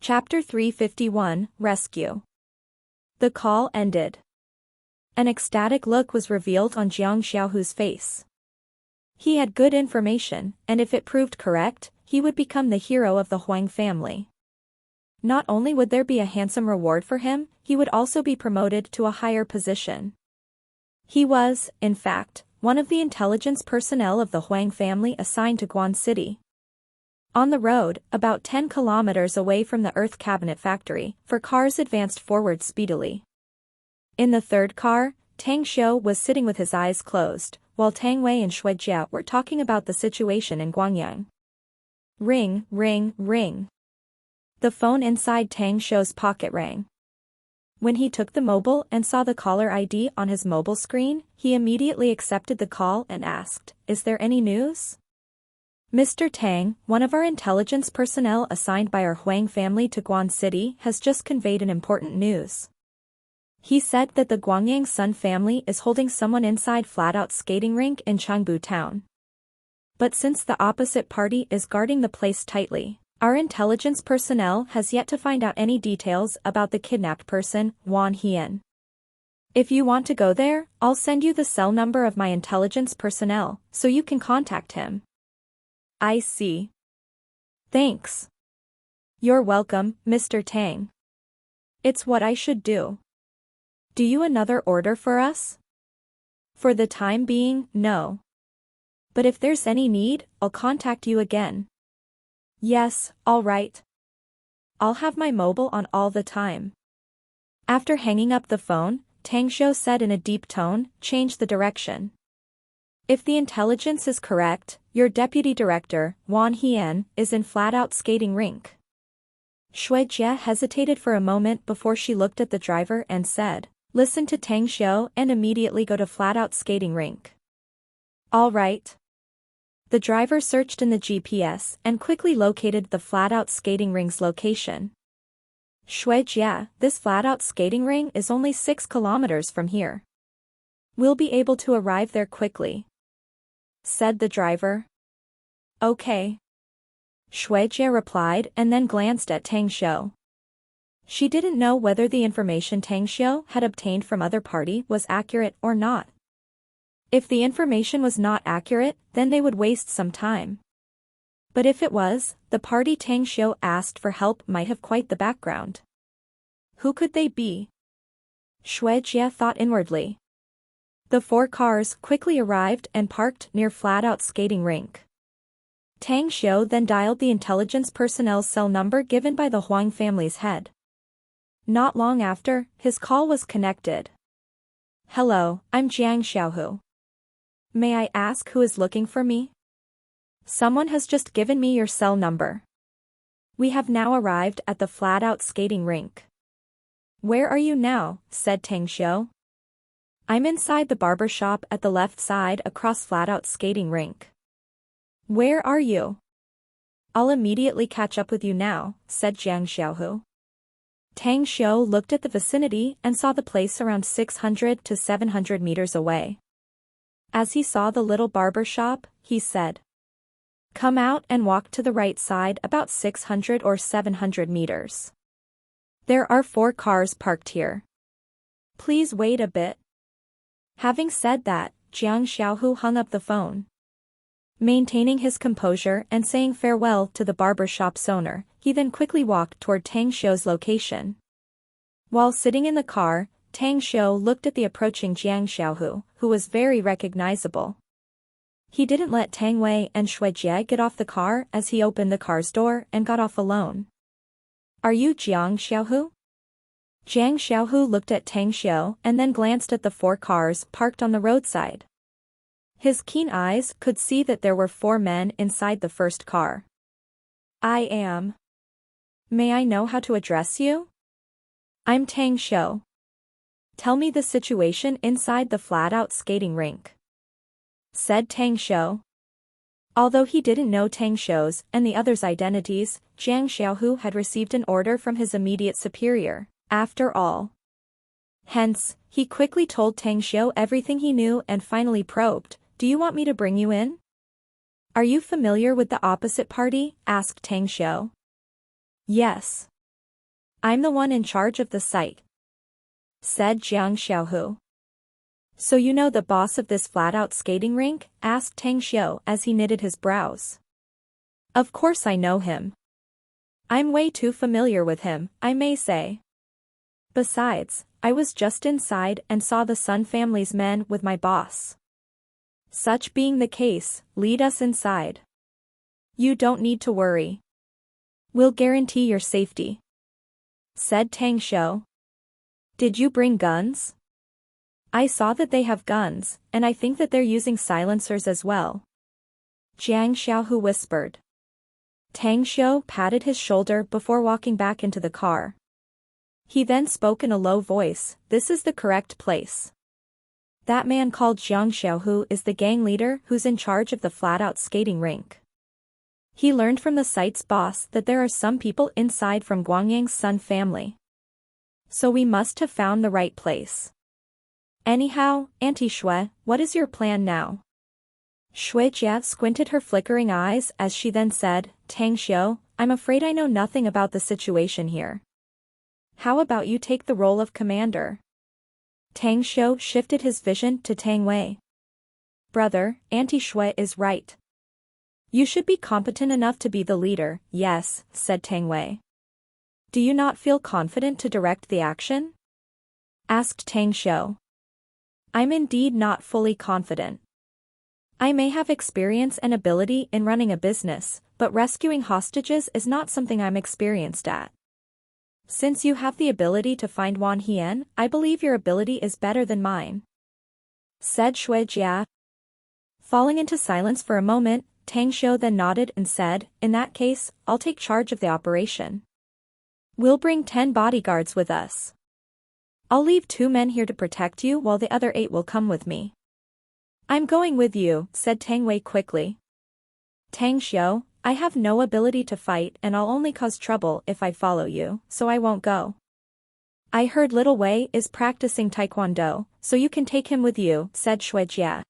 Chapter 351, Rescue. The call ended. An ecstatic look was revealed on Jiang Xiaohu's face. He had good information, and if it proved correct, he would become the hero of the Huang family. Not only would there be a handsome reward for him, he would also be promoted to a higher position. He was, in fact, one of the intelligence personnel of the Huang family assigned to Guan City. On the road, about 10 kilometers away from the Earth Cabinet factory, four cars advanced forward speedily. In the third car, Tang Xiu was sitting with his eyes closed, while Tang Wei and Shui Jia were talking about the situation in Guangyang. Ring, ring, ring. The phone inside Tang Xiu's pocket rang. When he took the mobile and saw the caller ID on his mobile screen, he immediately accepted the call and asked, "Is there any news?" "Mr. Tang, one of our intelligence personnel assigned by our Huang family to Guan City has just conveyed an important news. He said that the Guangyang Sun family is holding someone inside flat-out skating rink in Changbu town. But since the opposite party is guarding the place tightly, our intelligence personnel has yet to find out any details about the kidnapped person, Wan Hian. If you want to go there, I'll send you the cell number of my intelligence personnel, so you can contact him." "I see. Thanks." "You're welcome, Mr. Tang. It's what I should do." "Do you another order for us?" "For the time being, no. But if there's any need, I'll contact you again." "Yes, all right. I'll have my mobile on all the time." After hanging up the phone, Tang Xiu said in a deep tone, "Change the direction. If the intelligence is correct, your deputy director, Wan Hian, is in flat-out skating rink." Shui Jia hesitated for a moment before she looked at the driver and said, "Listen to Tang Xiu and immediately go to flat-out skating rink." "All right." The driver searched in the GPS and quickly located the flat-out skating ring's location. "Shui Jia, this flat-out skating ring is only 6 kilometers from here. We'll be able to arrive there quickly," said the driver. "Okay," Shui Jia replied and then glanced at Tang Xiu. She didn't know whether the information Tang Xiu had obtained from other party was accurate or not. If the information was not accurate, then they would waste some time. But if it was, the party Tang Xiu asked for help might have quite the background. Who could they be? Shui Jia thought inwardly. The 4 cars quickly arrived and parked near flat-out skating rink. Tang Xiu then dialed the intelligence personnel cell number given by the Huang family's head. Not long after, his call was connected. "Hello, I'm Jiang Xiaohu. May I ask who is looking for me?" "Someone has just given me your cell number. We have now arrived at the flat-out skating rink." "Where are you now?" said Tang Xiu. "I'm inside the barber shop at the left side across flat-out skating rink." "Where are you?" "I'll immediately catch up with you now," said Jiang Xiaohu. Tang Xiu looked at the vicinity and saw the place around 600 to 700 meters away. As he saw the little barber shop, he said, "Come out and walk to the right side about 600 or 700 meters. There are 4 cars parked here. Please wait a bit." Having said that, Jiang Xiaohu hung up the phone. Maintaining his composure and saying farewell to the barber shop's owner, he then quickly walked toward Tang Xiu's location. While sitting in the car, Tang Xiu looked at the approaching Jiang Xiaohu, who was very recognizable. He didn't let Tang Wei and Shui Jia get off the car as he opened the car's door and got off alone. "Are you Jiang Xiaohu?" Jiang Xiaohu looked at Tang Xiu and then glanced at the 4 cars parked on the roadside. His keen eyes could see that there were 4 men inside the first car. "I am. May I know how to address you?" "I'm Tang Xiu. Tell me the situation inside the flat-out skating rink," said Tang Xiu. Although he didn't know Tang Xiu's and the others' identities, Jiang Xiaohu had received an order from his immediate superior, after all. Hence, he quickly told Tang Xiu everything he knew and finally probed, "Do you want me to bring you in?" "Are you familiar with the opposite party?" asked Tang Xiu. "Yes. I'm the one in charge of the site, said Jiang Xiaohu. So you know the boss of this flat-out skating rink? Asked Tang Xiu as he knitted his brows. Of course I know him. I'm way too familiar with him, I may say. Besides, I was just inside and saw the Sun family's men with my boss. Such being the case, lead us inside. You don't need to worry. We'll guarantee your safety, said Tang Xiu. Did you bring guns? I saw that they have guns, and I think that they're using silencers as well, Jiang Xiaohu whispered. Tang Xiu patted his shoulder before walking back into the car. He then spoke in a low voice, this is the correct place. That man called Jiang Xiaohu is the gang leader who's in charge of the flat-out skating rink. He learned from the site's boss that there are some people inside from Guangyang's Sun family. So we must have found the right place. Anyhow, Auntie Shui, what is your plan now? Shui Jia squinted her flickering eyes as she then said, Tang Xiu, I'm afraid I know nothing about the situation here. How about you take the role of commander? Tang Xiu shifted his vision to Tang Wei. Brother, Auntie Shui is right. You should be competent enough to be the leader, yes, said Tang Wei. Do you not feel confident to direct the action? Asked Tang Xiu. I'm indeed not fully confident. I may have experience and ability in running a business, but rescuing hostages is not something I'm experienced at. Since you have the ability to find Wan Hian, I believe your ability is better than mine, said Shui Jia. Falling into silence for a moment, Tang Xiu then nodded and said, in that case, I'll take charge of the operation. We'll bring 10 bodyguards with us. I'll leave 2 men here to protect you while the other 8 will come with me. I'm going with you, said Tang Wei quickly. Tang Xiu, I have no ability to fight and I'll only cause trouble if I follow you, so I won't go. I heard little Wei is practicing taekwondo, so you can take him with you, said Shui Jia.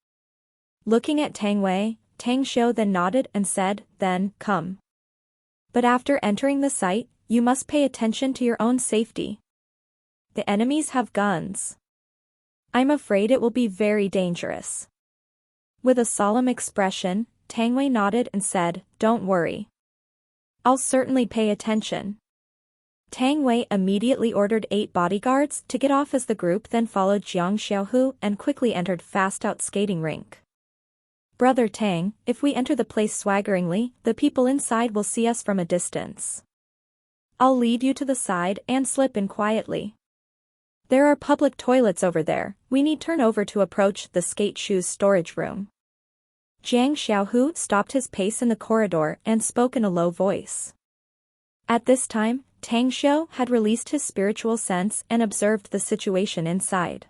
Looking at Tang Wei, Tang Xiu then nodded and said, then, come. But after entering the site, you must pay attention to your own safety. The enemies have guns. I'm afraid it will be very dangerous. With a solemn expression, Tang Wei nodded and said, don't worry. I'll certainly pay attention. Tang Wei immediately ordered 8 bodyguards to get off as the group then followed Jiang Xiaohu and quickly entered fast-out skating rink. Brother Tang, if we enter the place swaggeringly, the people inside will see us from a distance. I'll lead you to the side and slip in quietly. There are public toilets over there, we need turn over to approach the skate shoes storage room. Jiang Xiaohu stopped his pace in the corridor and spoke in a low voice. At this time, Tang Xiu had released his spiritual sense and observed the situation inside.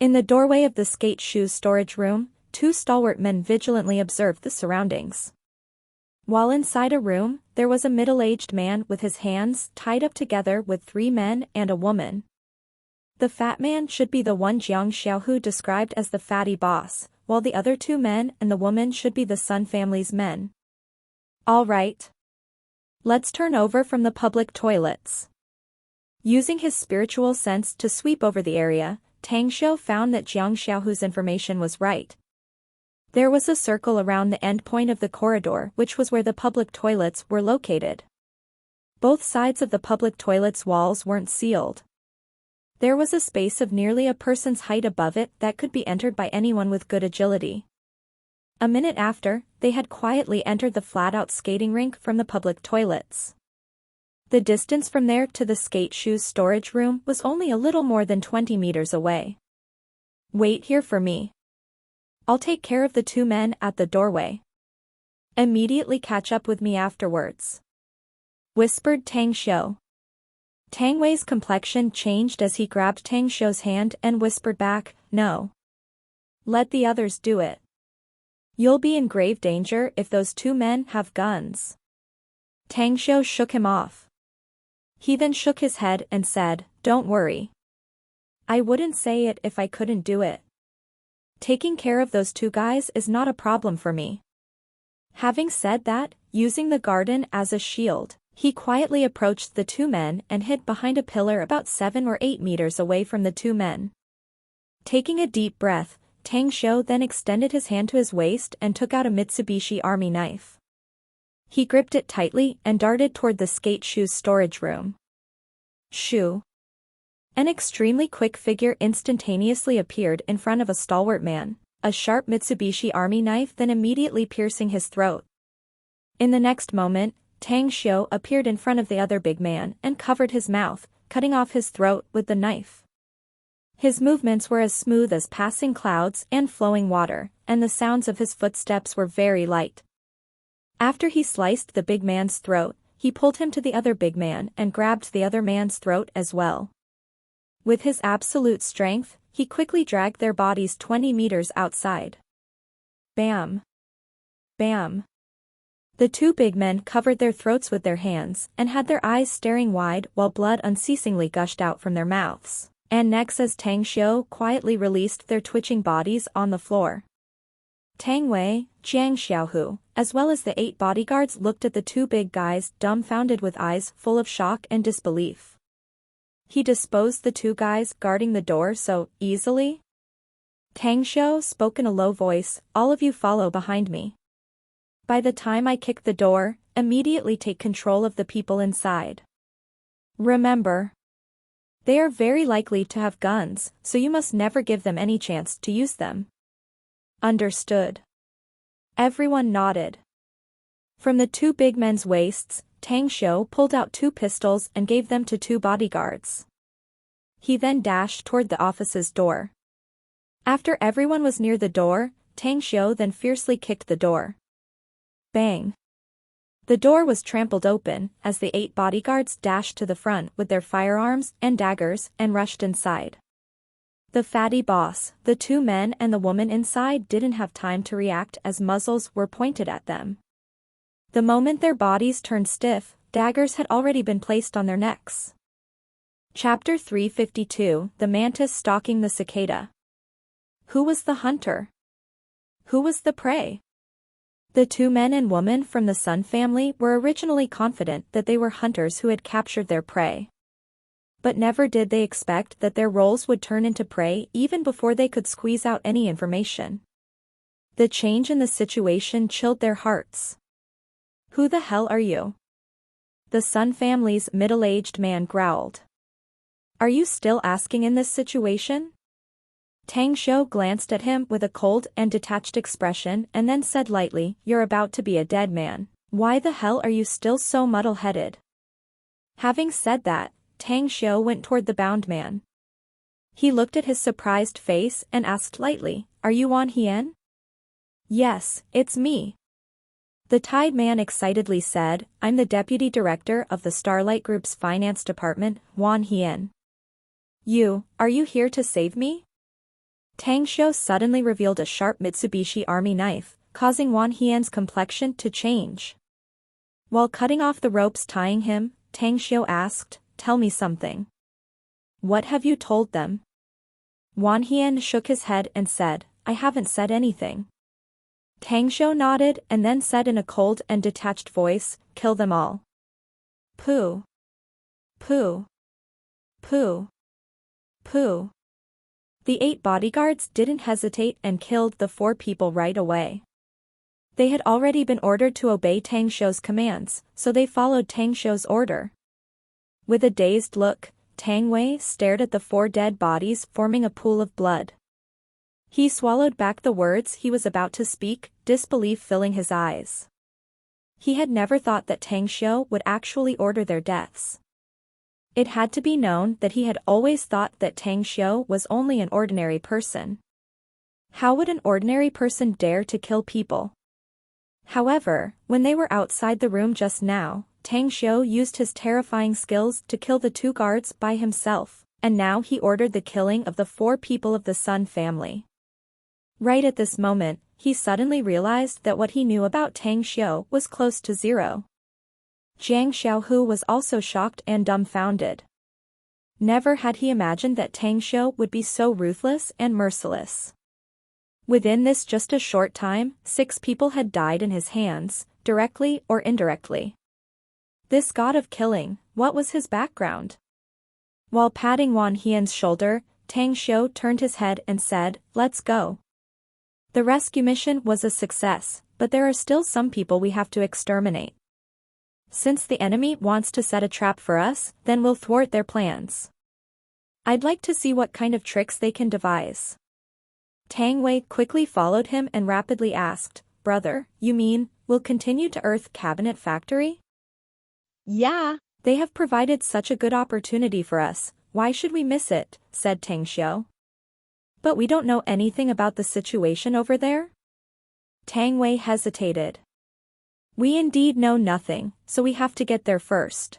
In the doorway of the skate shoes storage room, 2 stalwart men vigilantly observed the surroundings. While inside a room, there was a middle-aged man with his hands tied up together with 3 men and a woman. The fat man should be the one Jiang Xiaohu described as the fatty boss, while the other 2 men and the woman should be the Sun family's men. All right. Let's turn over from the public toilets. Using his spiritual sense to sweep over the area, Tang Xiu found that Jiang Xiaohu's information was right. There was a circle around the end point of the corridor which was where the public toilets were located. Both sides of the public toilet's walls weren't sealed. There was a space of nearly a person's height above it that could be entered by anyone with good agility. A minute after, they had quietly entered the flat-out skating rink from the public toilets. The distance from there to the skate shoes storage room was only a little more than 20 meters away. Wait here for me. I'll take care of the 2 men at the doorway. Immediately catch up with me afterwards, whispered Tang Xiu. Tang Wei's complexion changed as he grabbed Tang Xiu's hand and whispered back, no. Let the others do it. You'll be in grave danger if those 2 men have guns. Tang Xiu shook him off. He then shook his head and said, don't worry. I wouldn't say it if I couldn't do it. Taking care of those 2 guys is not a problem for me. Having said that, using the garden as a shield, He quietly approached the two men and hid behind a pillar about 7 or 8 meters away from the two men. Taking a deep breath, Tang Xiu then extended his hand to his waist and took out a Mitsubishi Army knife. He gripped it tightly and darted toward the skate shoes storage room. Shoo! An extremely quick figure instantaneously appeared in front of a stalwart man, a sharp Mitsubishi Army knife then immediately piercing his throat. In the next moment, Tang Xiu appeared in front of the other big man and covered his mouth, cutting off his throat with the knife. His movements were as smooth as passing clouds and flowing water, and the sounds of his footsteps were very light. After he sliced the big man's throat, he pulled him to the other big man and grabbed the other man's throat as well. With his absolute strength, he quickly dragged their bodies 20 meters outside. Bam! Bam! The two big men covered their throats with their hands and had their eyes staring wide while blood unceasingly gushed out from their mouths and necks as Tang Xiu quietly released their twitching bodies on the floor. Tang Wei, Jiang Xiaohu, as well as the 8 bodyguards looked at the two big guys dumbfounded with eyes full of shock and disbelief. He disposed the two guys guarding the door so easily? Tang Xiu spoke in a low voice, "All of you follow behind me. By the time I kick the door, immediately take control of the people inside. Remember, they are very likely to have guns, so you must never give them any chance to use them." Understood. Everyone nodded. From the two big men's waists, Tang Xiu pulled out 2 pistols and gave them to 2 bodyguards. He then dashed toward the office's door. After everyone was near the door, Tang Xiu then fiercely kicked the door. Bang! The door was trampled open as the 8 bodyguards dashed to the front with their firearms and daggers and rushed inside. The fatty boss, the 2 men and the woman inside didn't have time to react as muzzles were pointed at them. The moment their bodies turned stiff, daggers had already been placed on their necks. Chapter 352, The Mantis Stalking the Cicada. Who was the hunter? Who was the prey? The 2 men and woman from the Sun family were originally confident that they were hunters who had captured their prey. But never did they expect that their roles would turn into prey even before they could squeeze out any information. The change in the situation chilled their hearts. "Who the hell are you?" The Sun family's middle-aged man growled. "Are you still asking in this situation?" Tang Xiu glanced at him with a cold and detached expression and then said lightly, "You're about to be a dead man. Why the hell are you still so muddle-headed?" Having said that, Tang Xiu went toward the bound man. He looked at his surprised face and asked lightly, "Are you Wan Hien?" "Yes, it's me." The tied man excitedly said, "I'm the deputy director of the Starlight Group's finance department, Wan Hien." Are you here to save me?" Tang Xiu suddenly revealed a sharp Mitsubishi Army knife, causing Wan Hien's complexion to change. While cutting off the ropes tying him, Tang Xiu asked, "Tell me something. What have you told them?" Wan Hien shook his head and said, "I haven't said anything." Tang Xiu nodded and then said in a cold and detached voice, "Kill them all." Pooh. Pooh. Pooh. Pooh. The 8 bodyguards didn't hesitate and killed the 4 people right away. They had already been ordered to obey Tang Xiu's commands, so they followed Tang Xiu's order. With a dazed look, Tang Wei stared at the 4 dead bodies forming a pool of blood. He swallowed back the words he was about to speak, disbelief filling his eyes. He had never thought that Tang Xiu would actually order their deaths. It had to be known that he had always thought that Tang Xiu was only an ordinary person. How would an ordinary person dare to kill people? However, when they were outside the room just now, Tang Xiu used his terrifying skills to kill the 2 guards by himself, and now he ordered the killing of the 4 people of the Sun family. Right at this moment, he suddenly realized that what he knew about Tang Xiu was close to zero. Jiang Xiaohu was also shocked and dumbfounded. Never had he imagined that Tang Xiu would be so ruthless and merciless. Within this just a short time, 6 people had died in his hands, directly or indirectly. This god of killing, what was his background? While patting Wan Hian's shoulder, Tang Xiu turned his head and said, "Let's go." The rescue mission was a success, but there are still some people we have to exterminate. Since the enemy wants to set a trap for us, then we'll thwart their plans. I'd like to see what kind of tricks they can devise. Tang Wei quickly followed him and rapidly asked, "Brother, you mean, we'll continue to Earth Cabinet Factory?" Yeah. They have provided such a good opportunity for us, why should we miss it, said Tang Xiu. But we don't know anything about the situation over there? Tang Wei hesitated. We indeed know nothing, so we have to get there first.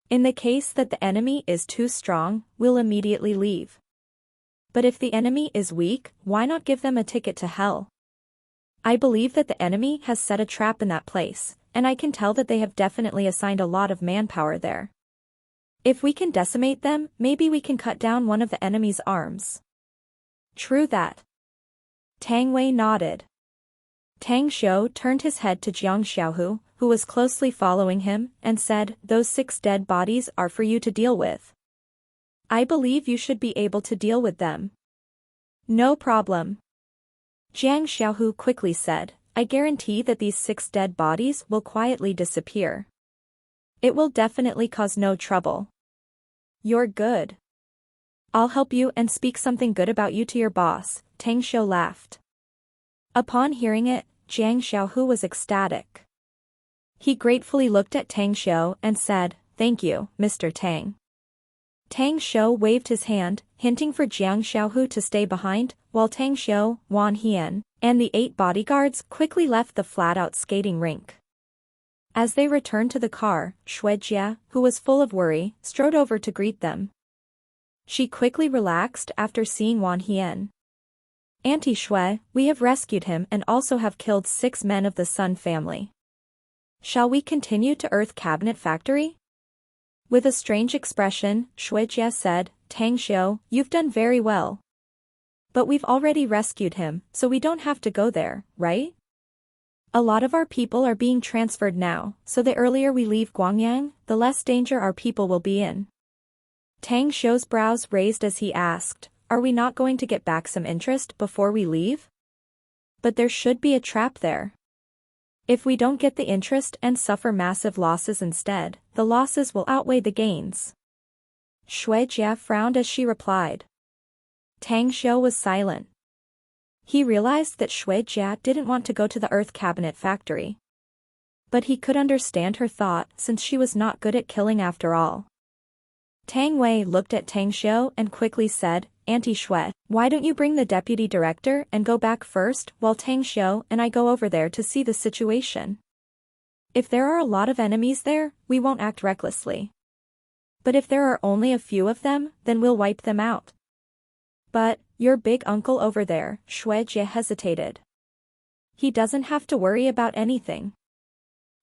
In the case that the enemy is too strong, we'll immediately leave. But if the enemy is weak, why not give them a ticket to hell? I believe that the enemy has set a trap in that place, and I can tell that they have definitely assigned a lot of manpower there. If we can decimate them, maybe we can cut down one of the enemy's arms. True that. Tang Wei nodded. Tang Xiu turned his head to Jiang Xiaohu, who was closely following him, and said, "Those 6 dead bodies are for you to deal with. I believe you should be able to deal with them." No problem. Jiang Xiaohu quickly said, "I guarantee that these 6 dead bodies will quietly disappear. It will definitely cause no trouble. You're good. I'll help you and speak something good about you to your boss," Tang Xiu laughed. Upon hearing it, Jiang Xiaohu was ecstatic. He gratefully looked at Tang Xiu and said, "Thank you, Mr. Tang." Tang Xiu waved his hand, hinting for Jiang Xiaohu to stay behind, while Tang Xiu, Wan Hian, and the 8 bodyguards quickly left the flat-out skating rink. As they returned to the car, Shui Jia, who was full of worry, strode over to greet them. She quickly relaxed after seeing Wan Hian. "Auntie Shui, we have rescued him and also have killed 6 men of the Sun family. Shall we continue to Earth Cabinet Factory?" With a strange expression, Shui Jia said, "Tang Xiu, you've done very well. But we've already rescued him, so we don't have to go there, right? A lot of our people are being transferred now, so the earlier we leave Guangyang, the less danger our people will be in." Tang Xiu's brows raised as he asked, "Are we not going to get back some interest before we leave? But there should be a trap there. If we don't get the interest and suffer massive losses instead, the losses will outweigh the gains." Shui Jia frowned as she replied. Tang Xiu was silent. He realized that Shui Jia didn't want to go to the Earth Cabinet Factory. But he could understand her thought since she was not good at killing after all. Tang Wei looked at Tang Xiu and quickly said, "Auntie Shui, why don't you bring the deputy director and go back first while Tang Xiu and I go over there to see the situation? If there are a lot of enemies there, we won't act recklessly. But if there are only a few of them, then we'll wipe them out." "But, your big uncle over there," Shui Jie hesitated. "He doesn't have to worry about anything.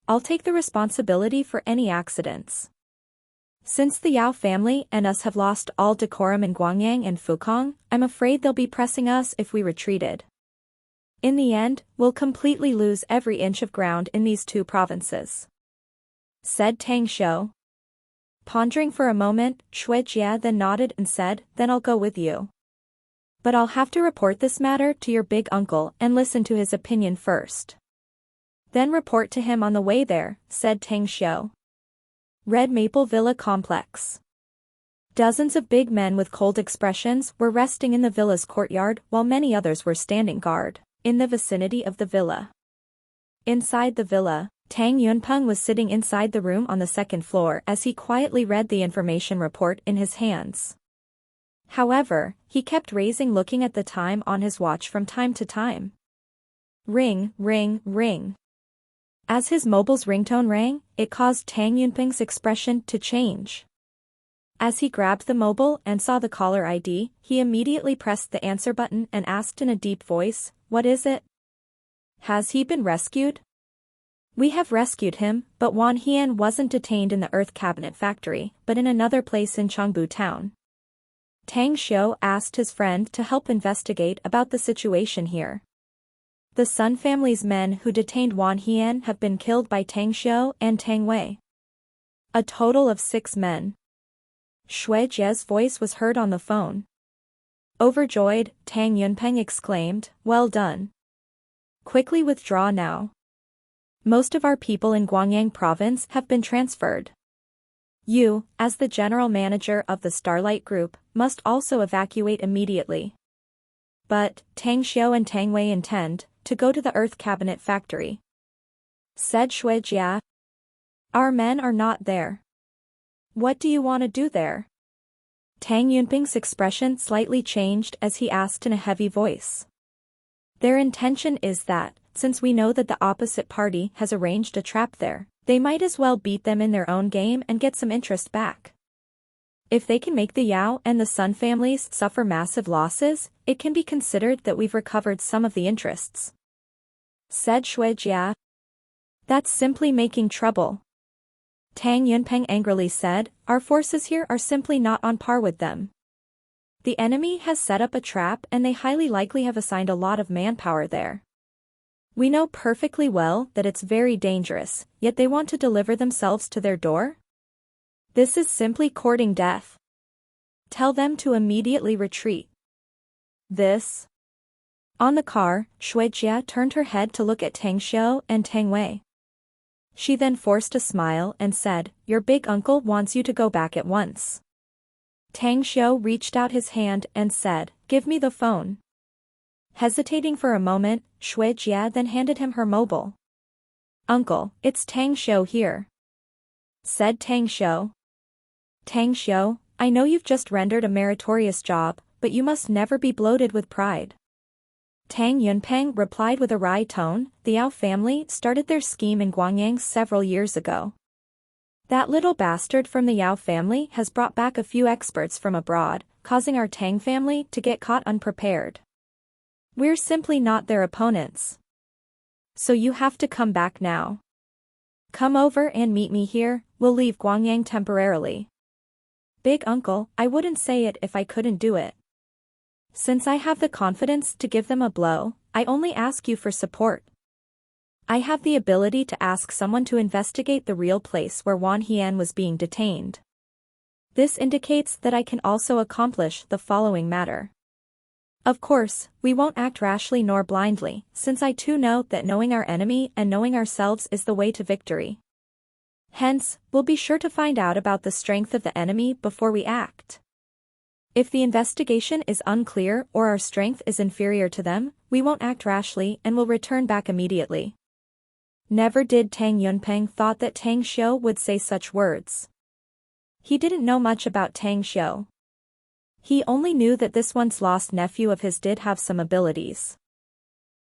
I'll take the responsibility for any accidents. Since the Yao family and us have lost all decorum in Guangyang and Fukong, I'm afraid they'll be pressing us if we retreated. In the end, we'll completely lose every inch of ground in these 2 provinces," said Tang Xiu. Pondering for a moment, Shui Jia then nodded and said, "Then I'll go with you. But I'll have to report this matter to your big uncle and listen to his opinion first. Then report to him on the way there," said Tang Xiu. Red Maple Villa Complex. Dozens of big men with cold expressions were resting in the villa's courtyard while many others were standing guard in the vicinity of the villa. Inside the villa, Tang Yunpeng was sitting inside the room on the 2nd floor as he quietly read the information report in his hands. However, he kept raising looking at the time on his watch from time to time. Ring, ring, ring. As his mobile's ringtone rang, it caused Tang Yunpeng's expression to change. As he grabbed the mobile and saw the caller ID, he immediately pressed the answer button and asked in a deep voice, "What is it? Has he been rescued?" "We have rescued him, but Wan Hian wasn't detained in the Earth Cabinet Factory, but in another place in Chengbu town." Tang Xiu asked his friend to help investigate about the situation here. The Sun family's men who detained Wan Hian have been killed by Tang Xiu and Tang Wei. A total of 6 men. Shui Jie's voice was heard on the phone. Overjoyed, Tang Yunpeng exclaimed, "Well done. Quickly withdraw now. Most of our people in Guangyang province have been transferred. You, as the general manager of the Starlight Group, must also evacuate immediately." But, Tang Xiao and Tang Wei intend to go to the Earth Cabinet factory, said Shui Jia. Our men are not there. What do you want to do there? Tang Yunping's expression slightly changed as he asked in a heavy voice. Their intention is that, since we know that the opposite party has arranged a trap there, they might as well beat them in their own game and get some interest back. If they can make the Yao and the Sun families suffer massive losses, it can be considered that we've recovered some of the interests, said Shui Jia. That's simply making trouble. Tang Yunpeng angrily said, our forces here are simply not on par with them. The enemy has set up a trap and they highly likely have assigned a lot of manpower there. We know perfectly well that it's very dangerous, yet they want to deliver themselves to their door? This is simply courting death. Tell them to immediately retreat. This. On the car, Shui Jia turned her head to look at Tang Xiao and Tang Wei. She then forced a smile and said, your big uncle wants you to go back at once. Tang Xiao reached out his hand and said, give me the phone. Hesitating for a moment, Shui Jia then handed him her mobile. Uncle, it's Tang Xiao here, said Tang Xiao. Tang Xiao, I know you've just rendered a meritorious job, but you must never be bloated with pride. Tang Yunpeng replied with a wry tone, the Yao family started their scheme in Guangyang several years ago. That little bastard from the Yao family has brought back a few experts from abroad, causing our Tang family to get caught unprepared. We're simply not their opponents. So you have to come back now. Come over and meet me here, we'll leave Guangyang temporarily. Big uncle, I wouldn't say it if I couldn't do it. Since I have the confidence to give them a blow, I only ask you for support. I have the ability to ask someone to investigate the real place where Wan Hian was being detained. This indicates that I can also accomplish the following matter. Of course, we won't act rashly nor blindly, since I too know that knowing our enemy and knowing ourselves is the way to victory. Hence, we'll be sure to find out about the strength of the enemy before we act. If the investigation is unclear or our strength is inferior to them, we won't act rashly and will return back immediately. Never did Tang Yunpeng thought that Tang Xiao would say such words. He didn't know much about Tang Xiao. He only knew that this once-lost nephew of his did have some abilities.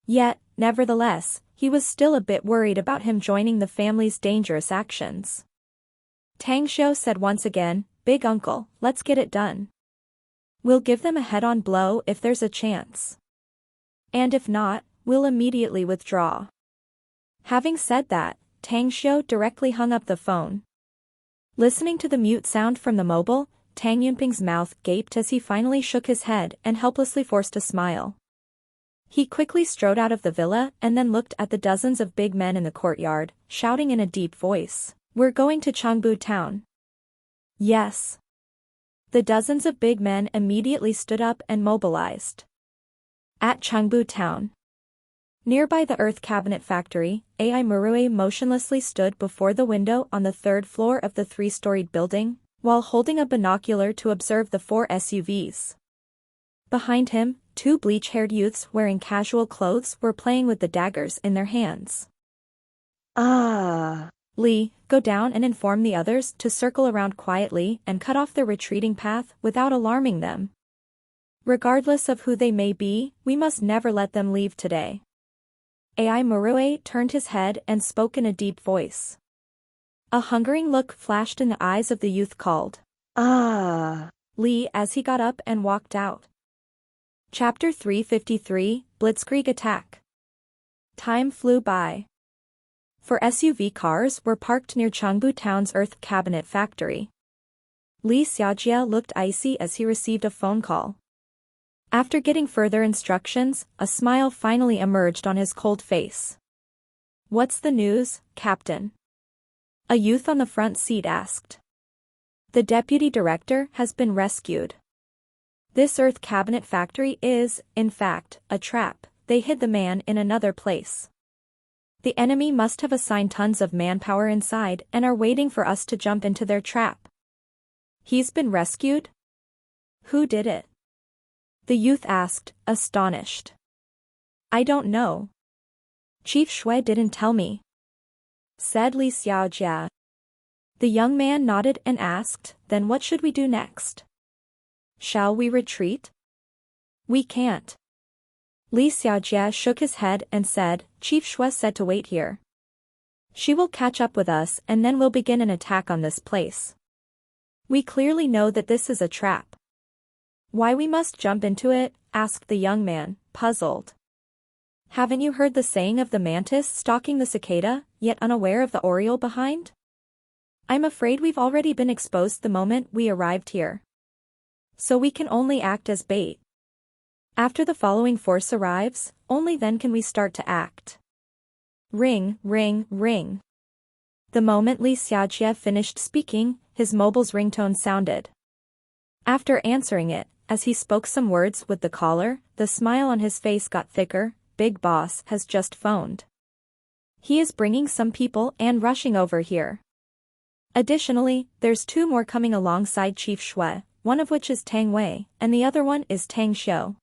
Yet, nevertheless, he was still a bit worried about him joining the family's dangerous actions. Tang Xiao said once again, big uncle, let's get it done. We'll give them a head-on blow if there's a chance. And if not, we'll immediately withdraw. Having said that, Tang Xiao directly hung up the phone. Listening to the mute sound from the mobile, Tang Yunping's mouth gaped as he finally shook his head and helplessly forced a smile. He quickly strode out of the villa and then looked at the dozens of big men in the courtyard, shouting in a deep voice, we're going to Changbu town. Yes. The dozens of big men immediately stood up and mobilized. At Changbu town. Nearby the Earth Cabinet factory, Ai Murue motionlessly stood before the window on the 3rd floor of the 3-storied building, while holding a binocular to observe the 4 SUVs. Behind him, 2 bleach-haired youths wearing casual clothes were playing with the daggers in their hands. Li, go down and inform the others to circle around quietly and cut off their retreating path without alarming them. Regardless of who they may be, we must never let them leave today. Ai Murue turned his head and spoke in a deep voice. A hungering look flashed in the eyes of the youth called, Li as he got up and walked out. Chapter 353, Blitzkrieg Attack. Time flew by. 4 SUV cars were parked near Changbu town's Earth Cabinet factory. Li Xiaojia looked icy as he received a phone call. After getting further instructions, a smile finally emerged on his cold face. What's the news, Captain? A youth on the front seat asked. The deputy director has been rescued. This Earth cabinet factory is, in fact, a trap. They hid the man in another place. The enemy must have assigned tons of manpower inside and are waiting for us to jump into their trap. He's been rescued? Who did it? The youth asked, astonished. I don't know. Chief Shui didn't tell me, said Li Xiaojia. The young man nodded and asked, then what should we do next? Shall we retreat? We can't. Li Xiaojia shook his head and said, Chief Shui said to wait here. She will catch up with us and then we'll begin an attack on this place. We clearly know that this is a trap. Why we must jump into it? Asked the young man, puzzled. Haven't you heard the saying of the mantis stalking the cicada, yet unaware of the oriole behind? I'm afraid we've already been exposed the moment we arrived here. So we can only act as bait. After the following force arrives, only then can we start to act. Ring, ring, ring. The moment Li Xiaojie finished speaking, his mobile's ringtone sounded. After answering it, as he spoke some words with the caller, the smile on his face got thicker. Big boss has just phoned. He is bringing some people and rushing over here. Additionally, there's 2 more coming alongside Chief Shui, one of which is Tang Wei, and the other one is Tang Shou.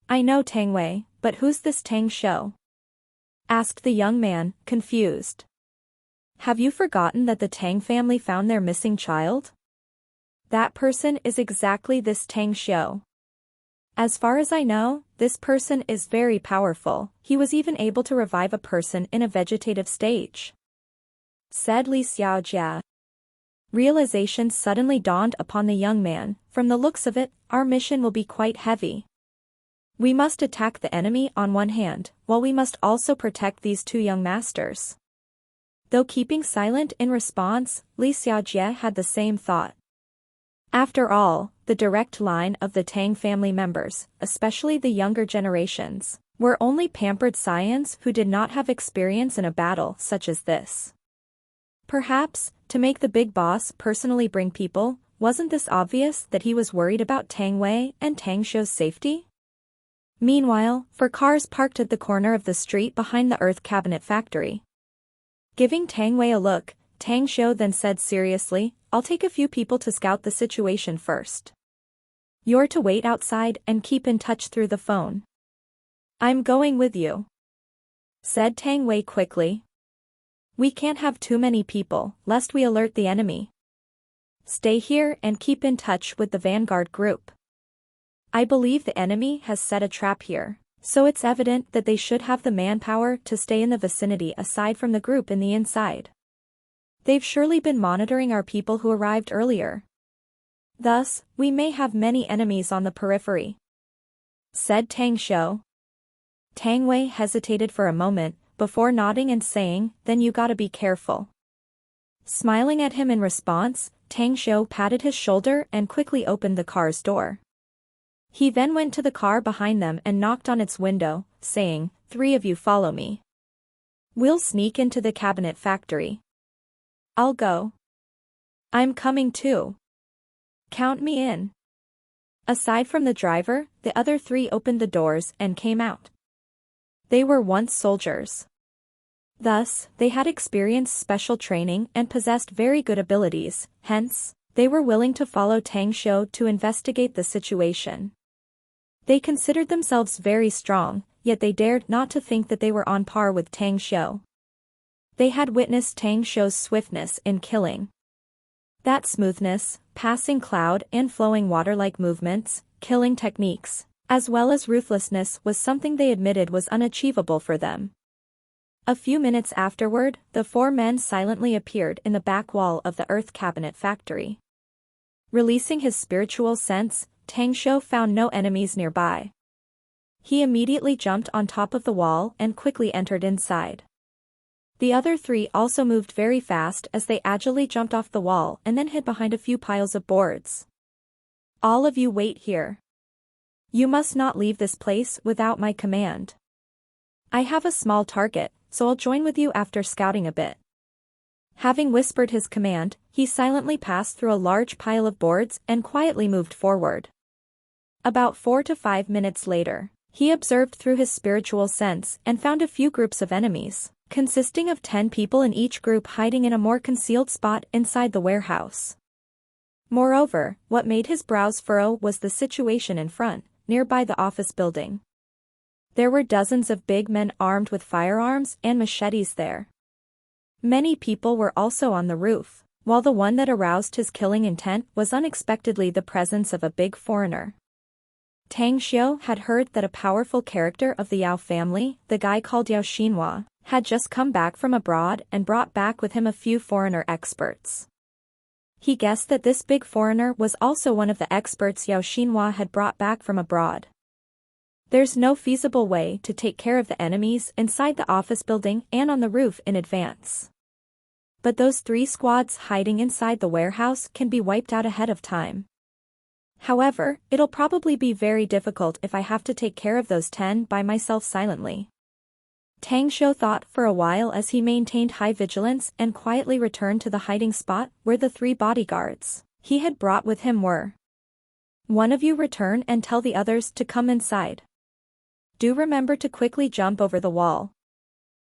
I know Tang Wei, but who's this Tang Shou? Asked the young man, confused. Have you forgotten that the Tang family found their missing child? That person is exactly this Tang Shou. As far as I know, this person is very powerful. He was even able to revive a person in a vegetative stage, said Li Xiaojia. Realization suddenly dawned upon the young man. From the looks of it, our mission will be quite heavy. We must attack the enemy on one hand, while we must also protect these 2 young masters. Though keeping silent in response, Li Xiaojie had the same thought. After all, the direct line of the Tang family members, especially the younger generations, were only pampered scions who did not have experience in a battle such as this. Perhaps, to make the big boss personally bring people, wasn't this obvious that he was worried about Tang Wei and Tang Shou's safety? Meanwhile, for cars parked at the corner of the street behind the Earth Cabinet factory. Giving Tang Wei a look, Tang Shou then said seriously, I'll take a few people to scout the situation first. You're to wait outside and keep in touch through the phone. I'm going with you, said Tang Wei quickly. We can't have too many people, lest we alert the enemy. Stay here and keep in touch with the vanguard group. I believe the enemy has set a trap here, so it's evident that they should have the manpower to stay in the vicinity aside from the group in the inside. They've surely been monitoring our people who arrived earlier. Thus, we may have many enemies on the periphery, said Tang Shou. Tang Wei hesitated for a moment, before nodding and saying, then you gotta be careful. Smiling at him in response, Tang Shou patted his shoulder and quickly opened the car's door. He then went to the car behind them and knocked on its window, saying, 3 of you follow me. We'll sneak into the cabinet factory. I'll go. I'm coming too. Count me in. Aside from the driver, the other 3 opened the doors and came out. They were once soldiers. Thus, they had experienced special training and possessed very good abilities, hence, they were willing to follow Tang Shou to investigate the situation. They considered themselves very strong, yet they dared not to think that they were on par with Tang Shou. They had witnessed Tang Shou's swiftness in killing. That smoothness, passing cloud and flowing water-like movements, killing techniques, as well as ruthlessness was something they admitted was unachievable for them. A few minutes afterward, the 4 men silently appeared in the back wall of the Earth Cabinet factory. Releasing his spiritual sense, Tang Shou found no enemies nearby. He immediately jumped on top of the wall and quickly entered inside. The other 3 also moved very fast as they agilely jumped off the wall and then hid behind a few piles of boards. All of you wait here. You must not leave this place without my command. I have a small target, so I'll join with you after scouting a bit. Having whispered his command, he silently passed through a large pile of boards and quietly moved forward. About 4 to 5 minutes later, he observed through his spiritual sense and found a few groups of enemies, consisting of 10 people in each group hiding in a more concealed spot inside the warehouse. Moreover, what made his brows furrow was the situation in front, nearby the office building. There were dozens of big men armed with firearms and machetes there. Many people were also on the roof, while the one that aroused his killing intent was unexpectedly the presence of a big foreigner. Tang Xiu had heard that a powerful character of the Yao family, the guy called Yao Xinhua, had just come back from abroad and brought back with him a few foreigner experts. He guessed that this big foreigner was also one of the experts Yao Xinhua had brought back from abroad. There's no feasible way to take care of the enemies inside the office building and on the roof in advance. But those 3 squads hiding inside the warehouse can be wiped out ahead of time. However, it'll probably be very difficult if I have to take care of those 10 by myself silently. Tang Xiu thought for a while as he maintained high vigilance and quietly returned to the hiding spot where the 3 bodyguards he had brought with him were. One of you return and tell the others to come inside. Do remember to quickly jump over the wall.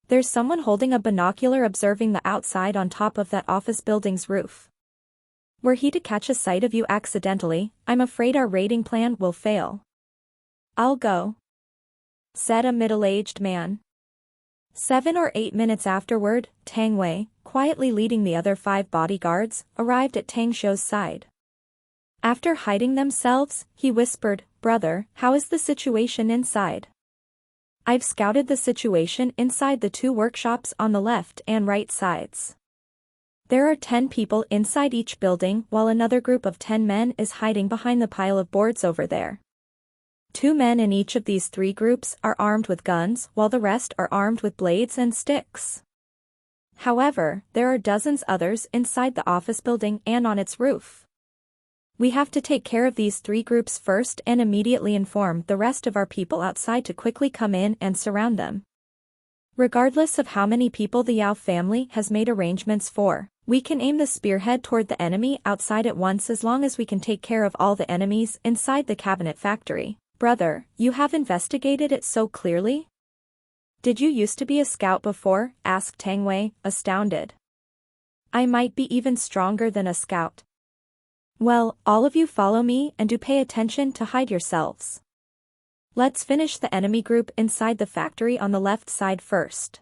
There's someone holding a binocular observing the outside on top of that office building's roof. Were he to catch a sight of you accidentally, I'm afraid our raiding plan will fail. I'll go, said a middle-aged man. 7 or 8 minutes afterward, Tang Wei, quietly leading the other 5 bodyguards, arrived at Tang Xiu's side. After hiding themselves, he whispered, "Brother, how is the situation inside?" "I've scouted the situation inside the 2 workshops on the left and right sides. There are 10 people inside each building while another group of 10 men is hiding behind the pile of boards over there. 2 men in each of these 3 groups are armed with guns while the rest are armed with blades and sticks. However, there are dozens others inside the office building and on its roof. We have to take care of these 3 groups first and immediately inform the rest of our people outside to quickly come in and surround them. Regardless of how many people the Yao family has made arrangements for, we can aim the spearhead toward the enemy outside at once as long as we can take care of all the enemies inside the cabinet factory." "Brother, you have investigated it so clearly? Did you used to be a scout before?" asked Tang Wei, astounded. "I might be even stronger than a scout." "Well, all of you follow me and do pay attention to hide yourselves. Let's finish the enemy group inside the factory on the left side first,"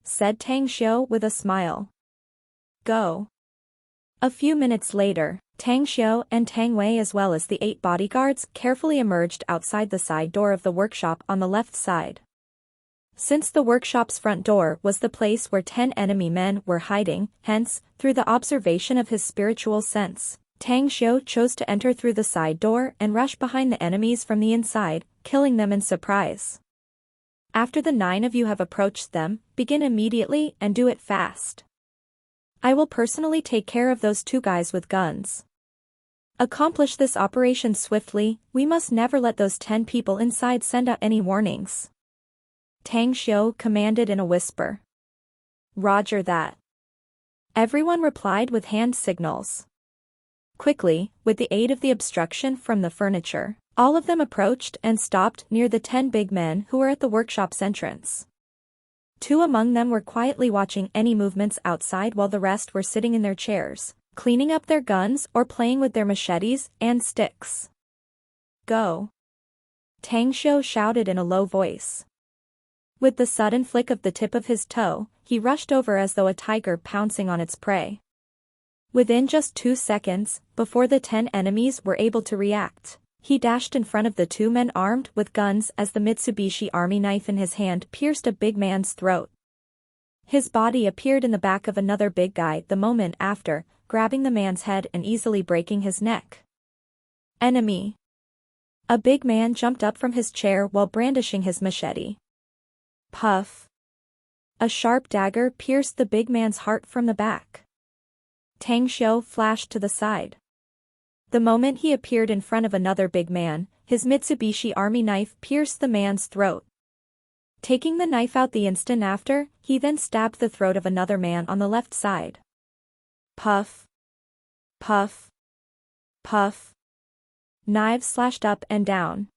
said Tang Xiu with a smile. "Go." A few minutes later, Tang Xiu and Tang Wei as well as the 8 bodyguards carefully emerged outside the side door of the workshop on the left side. Since the workshop's front door was the place where 10 enemy men were hiding, hence, through the observation of his spiritual sense, Tang Xiu chose to enter through the side door and rush behind the enemies from the inside, killing them in surprise. After the 9 of you have approached them, begin immediately and do it fast. I will personally take care of those 2 guys with guns. Accomplish this operation swiftly, we must never let those 10 people inside send out any warnings." Tang Xiu commanded in a whisper. "Roger that." Everyone replied with hand signals. Quickly, with the aid of the obstruction from the furniture, all of them approached and stopped near the 10 big men who were at the workshop's entrance. 2 among them were quietly watching any movements outside while the rest were sitting in their chairs, cleaning up their guns or playing with their machetes and sticks. "Go!" Tang Xiu shouted in a low voice. With the sudden flick of the tip of his toe, he rushed over as though a tiger pouncing on its prey. Within just 2 seconds, before the 10 enemies were able to react, he dashed in front of the 2 men armed with guns as the Mitsubishi Army knife in his hand pierced a big man's throat. His body appeared in the back of another big guy the moment after, grabbing the man's head and easily breaking his neck. "Enemy!" A big man jumped up from his chair while brandishing his machete. Puff! A sharp dagger pierced the big man's heart from the back. Tang Xiu flashed to the side. The moment he appeared in front of another big man, his Mitsubishi Army knife pierced the man's throat. Taking the knife out the instant after, he then stabbed the throat of another man on the left side. Puff. Puff. Puff. Knives slashed up and down.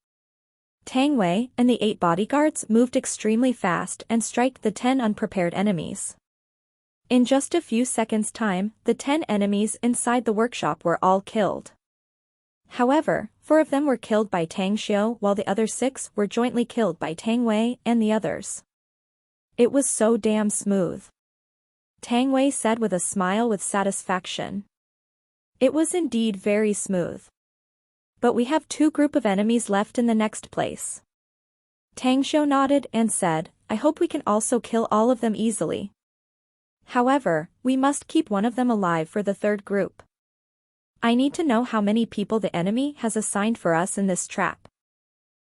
Tang Wei and the 8 bodyguards moved extremely fast and struck the 10 unprepared enemies. In just a few seconds' time, the 10 enemies inside the workshop were all killed. However, 4 of them were killed by Tang Xiu while the other 6 were jointly killed by Tang Wei and the others. It was so damn smooth. Tang Wei said with a smile with satisfaction. It was indeed very smooth. But we have 2 group of enemies left in the next place. Tang Xiu nodded and said, I hope we can also kill all of them easily. However, we must keep one of them alive for the 3rd group. I need to know how many people the enemy has assigned for us in this trap.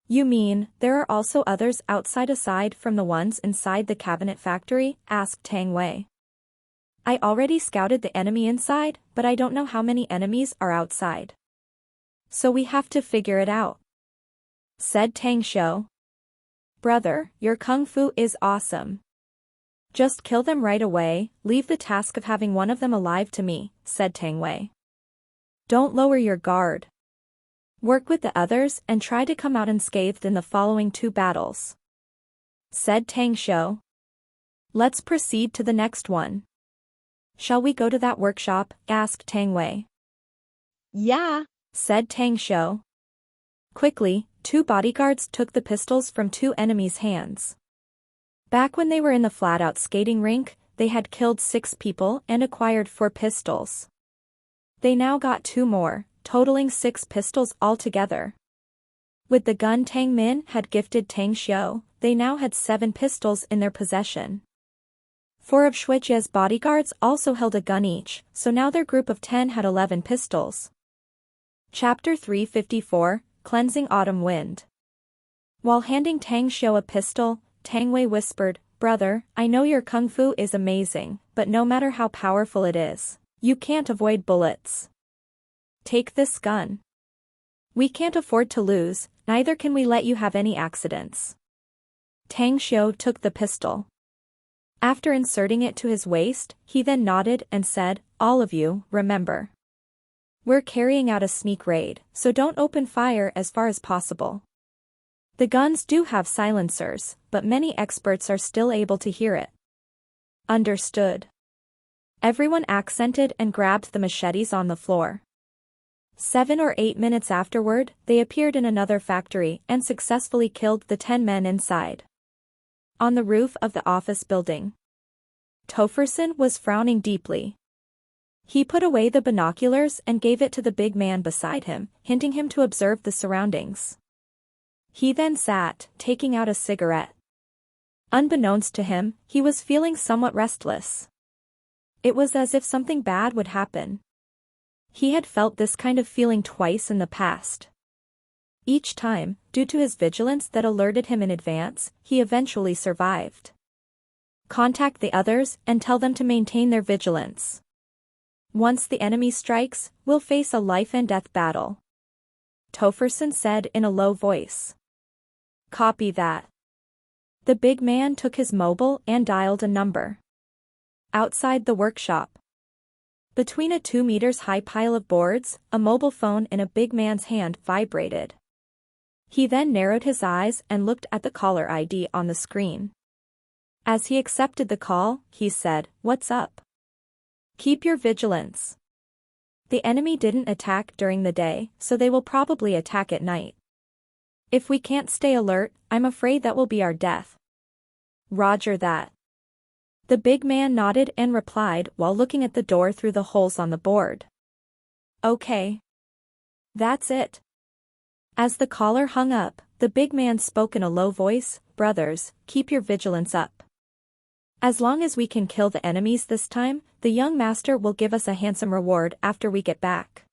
You mean, there are also others outside aside from the ones inside the cabinet factory? Asked Tang Wei. I already scouted the enemy inside, but I don't know how many enemies are outside. So we have to figure it out. Said Tang Xiu. Brother, your kung fu is awesome. Just kill them right away, leave the task of having one of them alive to me, said Tang Wei. Don't lower your guard. Work with the others and try to come out unscathed in the following 2 battles. Said Tang Xiu. Let's proceed to the next one. Shall we go to that workshop? Asked Tang Wei. Yeah, said Tang Xiu. Quickly, 2 bodyguards took the pistols from 2 enemies' hands. Back when they were in the flat-out skating rink, they had killed 6 people and acquired 4 pistols. They now got 2 more, totaling 6 pistols altogether. With the gun Tang Min had gifted Tang Xiu, they now had 7 pistols in their possession. 4 of Shui Jie's bodyguards also held a gun each, so now their group of 10 had 11 pistols. Chapter 354, Cleansing Autumn Wind. While handing Tang Xiu a pistol, Tang Wei whispered, Brother, I know your kung fu is amazing, but no matter how powerful it is, you can't avoid bullets. Take this gun. We can't afford to lose, neither can we let you have any accidents. Tang Xiu took the pistol. After inserting it to his waist, he then nodded and said, All of you, remember. We're carrying out a sneak raid, so don't open fire as far as possible. The guns do have silencers, but many experts are still able to hear it. Understood. Everyone accented and grabbed the machetes on the floor. 7 or 8 minutes afterward, they appeared in another factory and successfully killed the 10 men inside. On the roof of the office building, Tofferson was frowning deeply. He put away the binoculars and gave it to the big man beside him, hinting him to observe the surroundings. He then sat, taking out a cigarette. Unbeknownst to him, he was feeling somewhat restless. It was as if something bad would happen. He had felt this kind of feeling twice in the past. Each time, due to his vigilance that alerted him in advance, he eventually survived. Contact the others and tell them to maintain their vigilance. Once the enemy strikes, we'll face a life-and-death battle. Tofferson said in a low voice. Copy that. The big man took his mobile and dialed a number. Outside the workshop. Between a 2 meters high pile of boards, a mobile phone in a big man's hand vibrated. He then narrowed his eyes and looked at the caller ID on the screen. As he accepted the call, he said, What's up? Keep your vigilance. The enemy didn't attack during the day, so they will probably attack at night. If we can't stay alert, I'm afraid that will be our death. Roger that. The big man nodded and replied while looking at the door through the holes on the board. Okay. That's it. As the caller hung up, the big man spoke in a low voice, Brothers, keep your vigilance up. As long as we can kill the enemies this time, the young master will give us a handsome reward after we get back.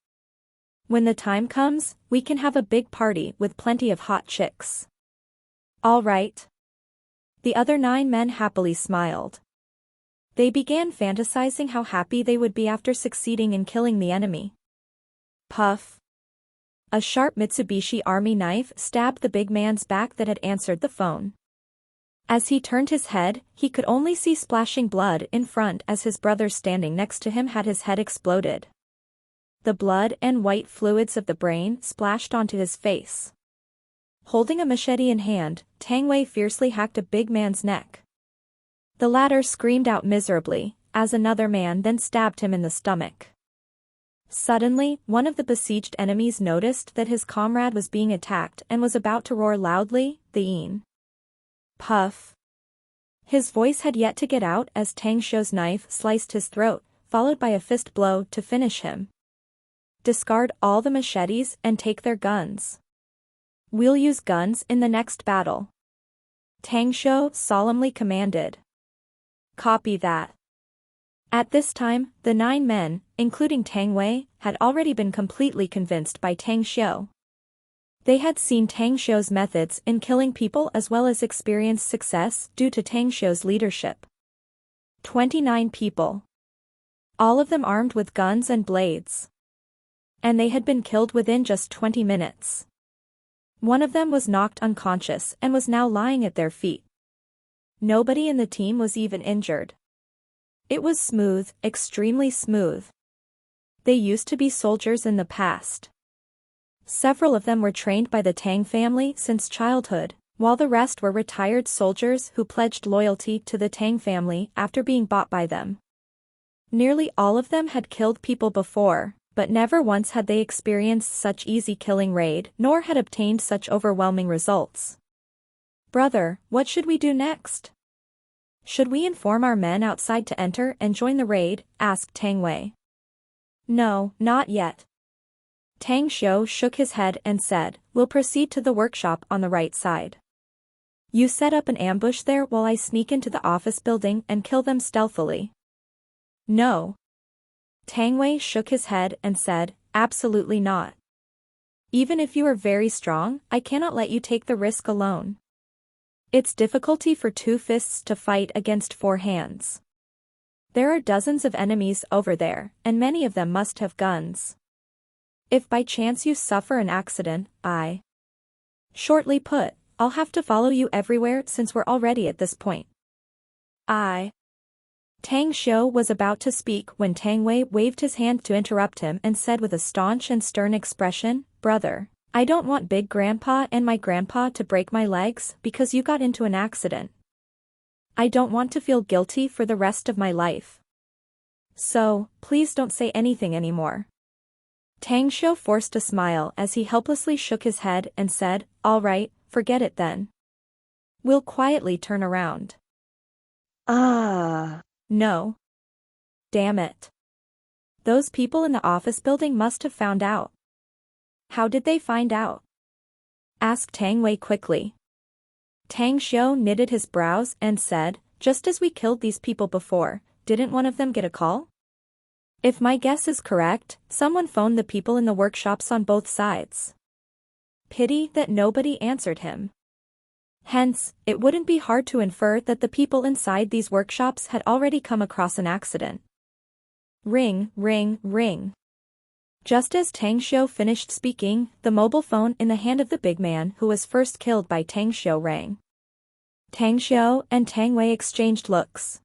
When the time comes, we can have a big party with plenty of hot chicks. All right. The other 9 men happily smiled. They began fantasizing how happy they would be after succeeding in killing the enemy. Puff. A sharp Mitsubishi Army knife stabbed the big man's back that had answered the phone. As he turned his head, he could only see splashing blood in front as his brother standing next to him had his head exploded. The blood and white fluids of the brain splashed onto his face. Holding a machete in hand, Tang Wei fiercely hacked a big man's neck. The latter screamed out miserably, as another man then stabbed him in the stomach. Suddenly, one of the besieged enemies noticed that his comrade was being attacked and was about to roar loudly, "The Yin." Puff. His voice had yet to get out as Tang Xiu's knife sliced his throat, followed by a fist blow to finish him. Discard all the machetes and take their guns. We'll use guns in the next battle. Tang Xiu solemnly commanded. Copy that. At this time, the 9 men, including Tang Wei, had already been completely convinced by Tang Xiu. They had seen Tang Xiu's methods in killing people as well as experienced success due to Tang Xiu's leadership. 29 people. All of them armed with guns and blades. And they had been killed within just 20 minutes. One of them was knocked unconscious and was now lying at their feet. Nobody in the team was even injured. It was smooth, extremely smooth. They used to be soldiers in the past. Several of them were trained by the Tang family since childhood, while the rest were retired soldiers who pledged loyalty to the Tang family after being bought by them. Nearly all of them had killed people before, but never once had they experienced such easy killing raid nor had obtained such overwhelming results. Brother, what should we do next? Should we inform our men outside to enter and join the raid? Asked Tang Wei. No, not yet. Tang Xiu shook his head and said, We'll proceed to the workshop on the right side. You set up an ambush there while I sneak into the office building and kill them stealthily. No. Tang Wei shook his head and said, Absolutely not. Even if you are very strong, I cannot let you take the risk alone. It's difficulty for 2 fists to fight against 4 hands. There are dozens of enemies over there, and many of them must have guns. If by chance you suffer an accident, shortly put, I'll have to follow you everywhere since we're already at this point. Tang Xiu was about to speak when Tang Wei waved his hand to interrupt him and said with a staunch and stern expression, Brother, I don't want Big Grandpa and my grandpa to break my legs because you got into an accident. I don't want to feel guilty for the rest of my life. So, please don't say anything anymore. Tang Xiu forced a smile as he helplessly shook his head and said, All right, forget it then. We'll quietly turn around. No. Damn it. Those people in the office building must have found out. How did they find out? Asked Tang Wei quickly. Tang Xiu knitted his brows and said, Just as we killed these people before, didn't one of them get a call? If my guess is correct, someone phoned the people in the workshops on both sides. Pity that nobody answered him. Hence, it wouldn't be hard to infer that the people inside these workshops had already come across an accident. Ring, ring, ring. Just as Tang Xiu finished speaking, the mobile phone in the hand of the big man who was first killed by Tang Xiu rang. Tang Xiu and Tang Wei exchanged looks.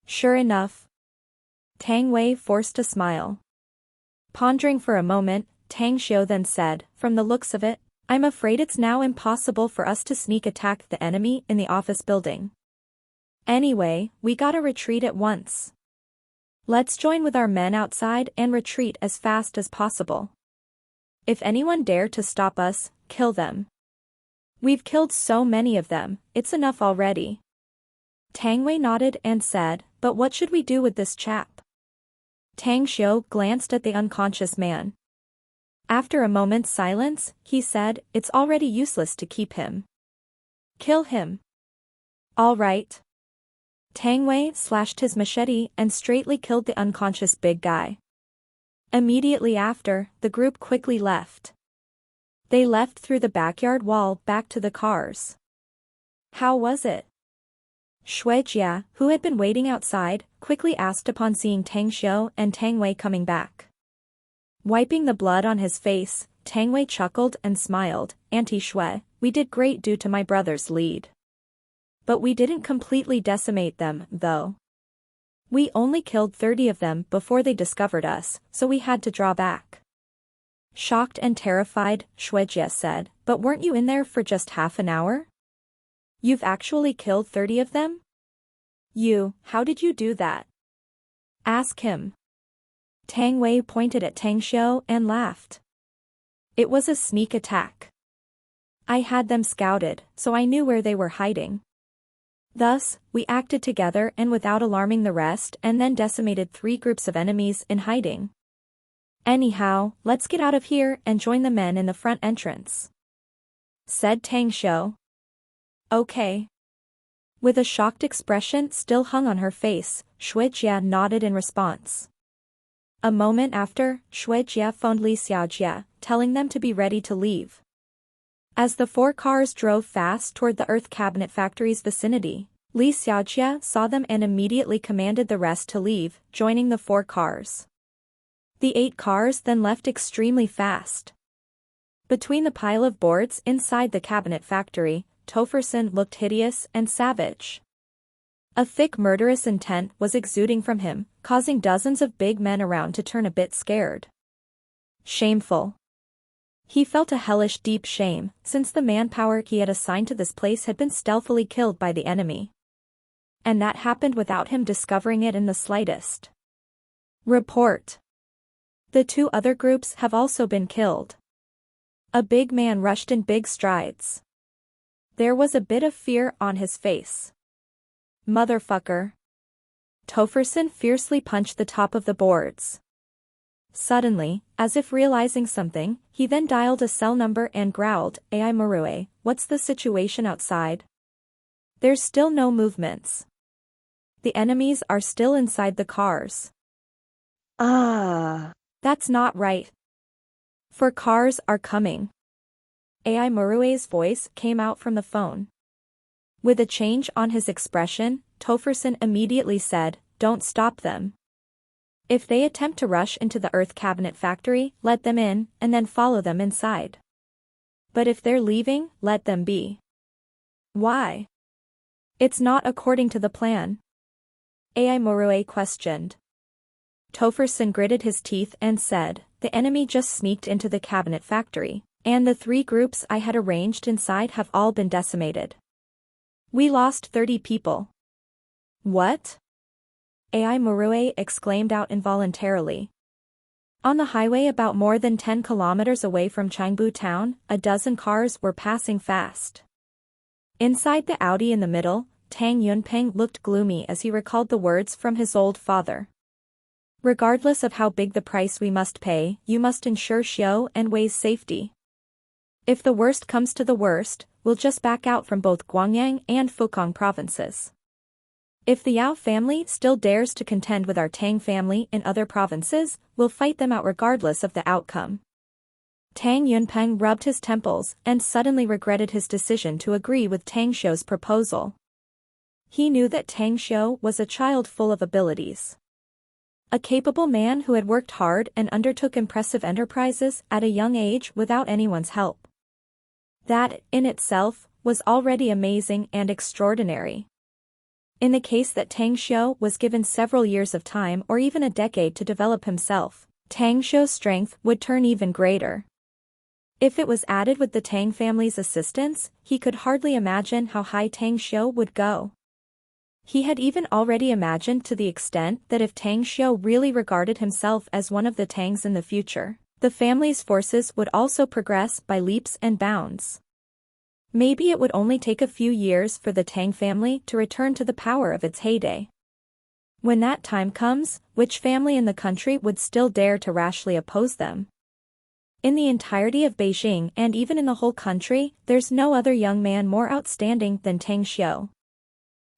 Sure enough. Tang Wei forced a smile. Pondering for a moment, Tang Xiu then said, From the looks of it, I'm afraid it's now impossible for us to sneak attack the enemy in the office building. Anyway, we gotta retreat at once. Let's join with our men outside and retreat as fast as possible. If anyone dare to stop us, kill them. We've killed so many of them, it's enough already. Tang Wei nodded and said, But what should we do with this chap? Tang Xiu glanced at the unconscious man. After a moment's silence, he said, It's already useless to keep him. Kill him. All right. Tang Wei slashed his machete and straightly killed the unconscious big guy. Immediately after, the group quickly left. They left through the backyard wall back to the cars. How was it? Shuijia, who had been waiting outside, quickly asked upon seeing Tang Xiu and Tang Wei coming back. Wiping the blood on his face, Tang Wei chuckled and smiled, Auntie Shui, we did great due to my brother's lead. But we didn't completely decimate them, though. We only killed 30 of them before they discovered us, so we had to draw back. Shocked and terrified, Shuejie said, but weren't you in there for just half an hour? You've actually killed 30 of them? How did you do that? Ask him. Tang Wei pointed at Tang Xiu and laughed. It was a sneak attack. I had them scouted, so I knew where they were hiding. Thus, we acted together and without alarming the rest and then decimated 3 groups of enemies in hiding. Anyhow, let's get out of here and join the men in the front entrance, said Tang Xiu. Okay. With a shocked expression still hung on her face, Shuejie nodded in response. A moment after, Shuejie phoned Li Xiaojie, telling them to be ready to leave. As the 4 cars drove fast toward the Earth Cabinet Factory's vicinity, Li Xiaojie saw them and immediately commanded the rest to leave, joining the 4 cars. The 8 cars then left extremely fast. Between the pile of boards inside the cabinet factory, Topherson looked hideous and savage. A thick murderous intent was exuding from him, causing dozens of big men around to turn a bit scared. Shameful. He felt a hellish deep shame, since the manpower he had assigned to this place had been stealthily killed by the enemy. And that happened without him discovering it in the slightest. Report. The 2 other groups have also been killed. A big man rushed in big strides. There was a bit of fear on his face. Motherfucker. Topherson fiercely punched the top of the boards. Suddenly, as if realizing something, he then dialed a cell number and growled, "Ai Marue, what's the situation outside?" There's still no movements. The enemies are still inside the cars. That's not right. 4 cars are coming. Ai Marue's voice came out from the phone. With a change on his expression, Topherson immediately said, "Don't stop them. If they attempt to rush into the Earth Cabinet Factory, let them in, and then follow them inside. But if they're leaving, let them be." Why? It's not according to the plan. Ai Marue questioned. Topherson gritted his teeth and said, "The enemy just sneaked into the cabinet factory, and the 3 groups I had arranged inside have all been decimated. We lost 30 people." What? Ai Marue exclaimed out involuntarily. On the highway about more than 10 kilometers away from Changbu town, a dozen cars were passing fast. Inside the Audi in the middle, Tang Yunpeng looked gloomy as he recalled the words from his old father. Regardless of how big the price we must pay, you must ensure Xiu and Wei's safety. If the worst comes to the worst, we'll just back out from both Guangyang and Fukang provinces. If the Yao family still dares to contend with our Tang family in other provinces, we'll fight them out regardless of the outcome. Tang Yunpeng rubbed his temples and suddenly regretted his decision to agree with Tang Xiu's proposal. He knew that Tang Xiu was a child full of abilities. A capable man who had worked hard and undertook impressive enterprises at a young age without anyone's help. That, in itself, was already amazing and extraordinary. In the case that Tang Xiu was given several years of time or even a decade to develop himself, Tang Xiu's strength would turn even greater. If it was added with the Tang family's assistance, he could hardly imagine how high Tang Xiu would go. He had even already imagined to the extent that if Tang Xiu really regarded himself as one of the Tangs in the future, the family's forces would also progress by leaps and bounds. Maybe it would only take a few years for the Tang family to return to the power of its heyday. When that time comes, which family in the country would still dare to rashly oppose them? In the entirety of Beijing and even in the whole country, there's no other young man more outstanding than Tang Xiu.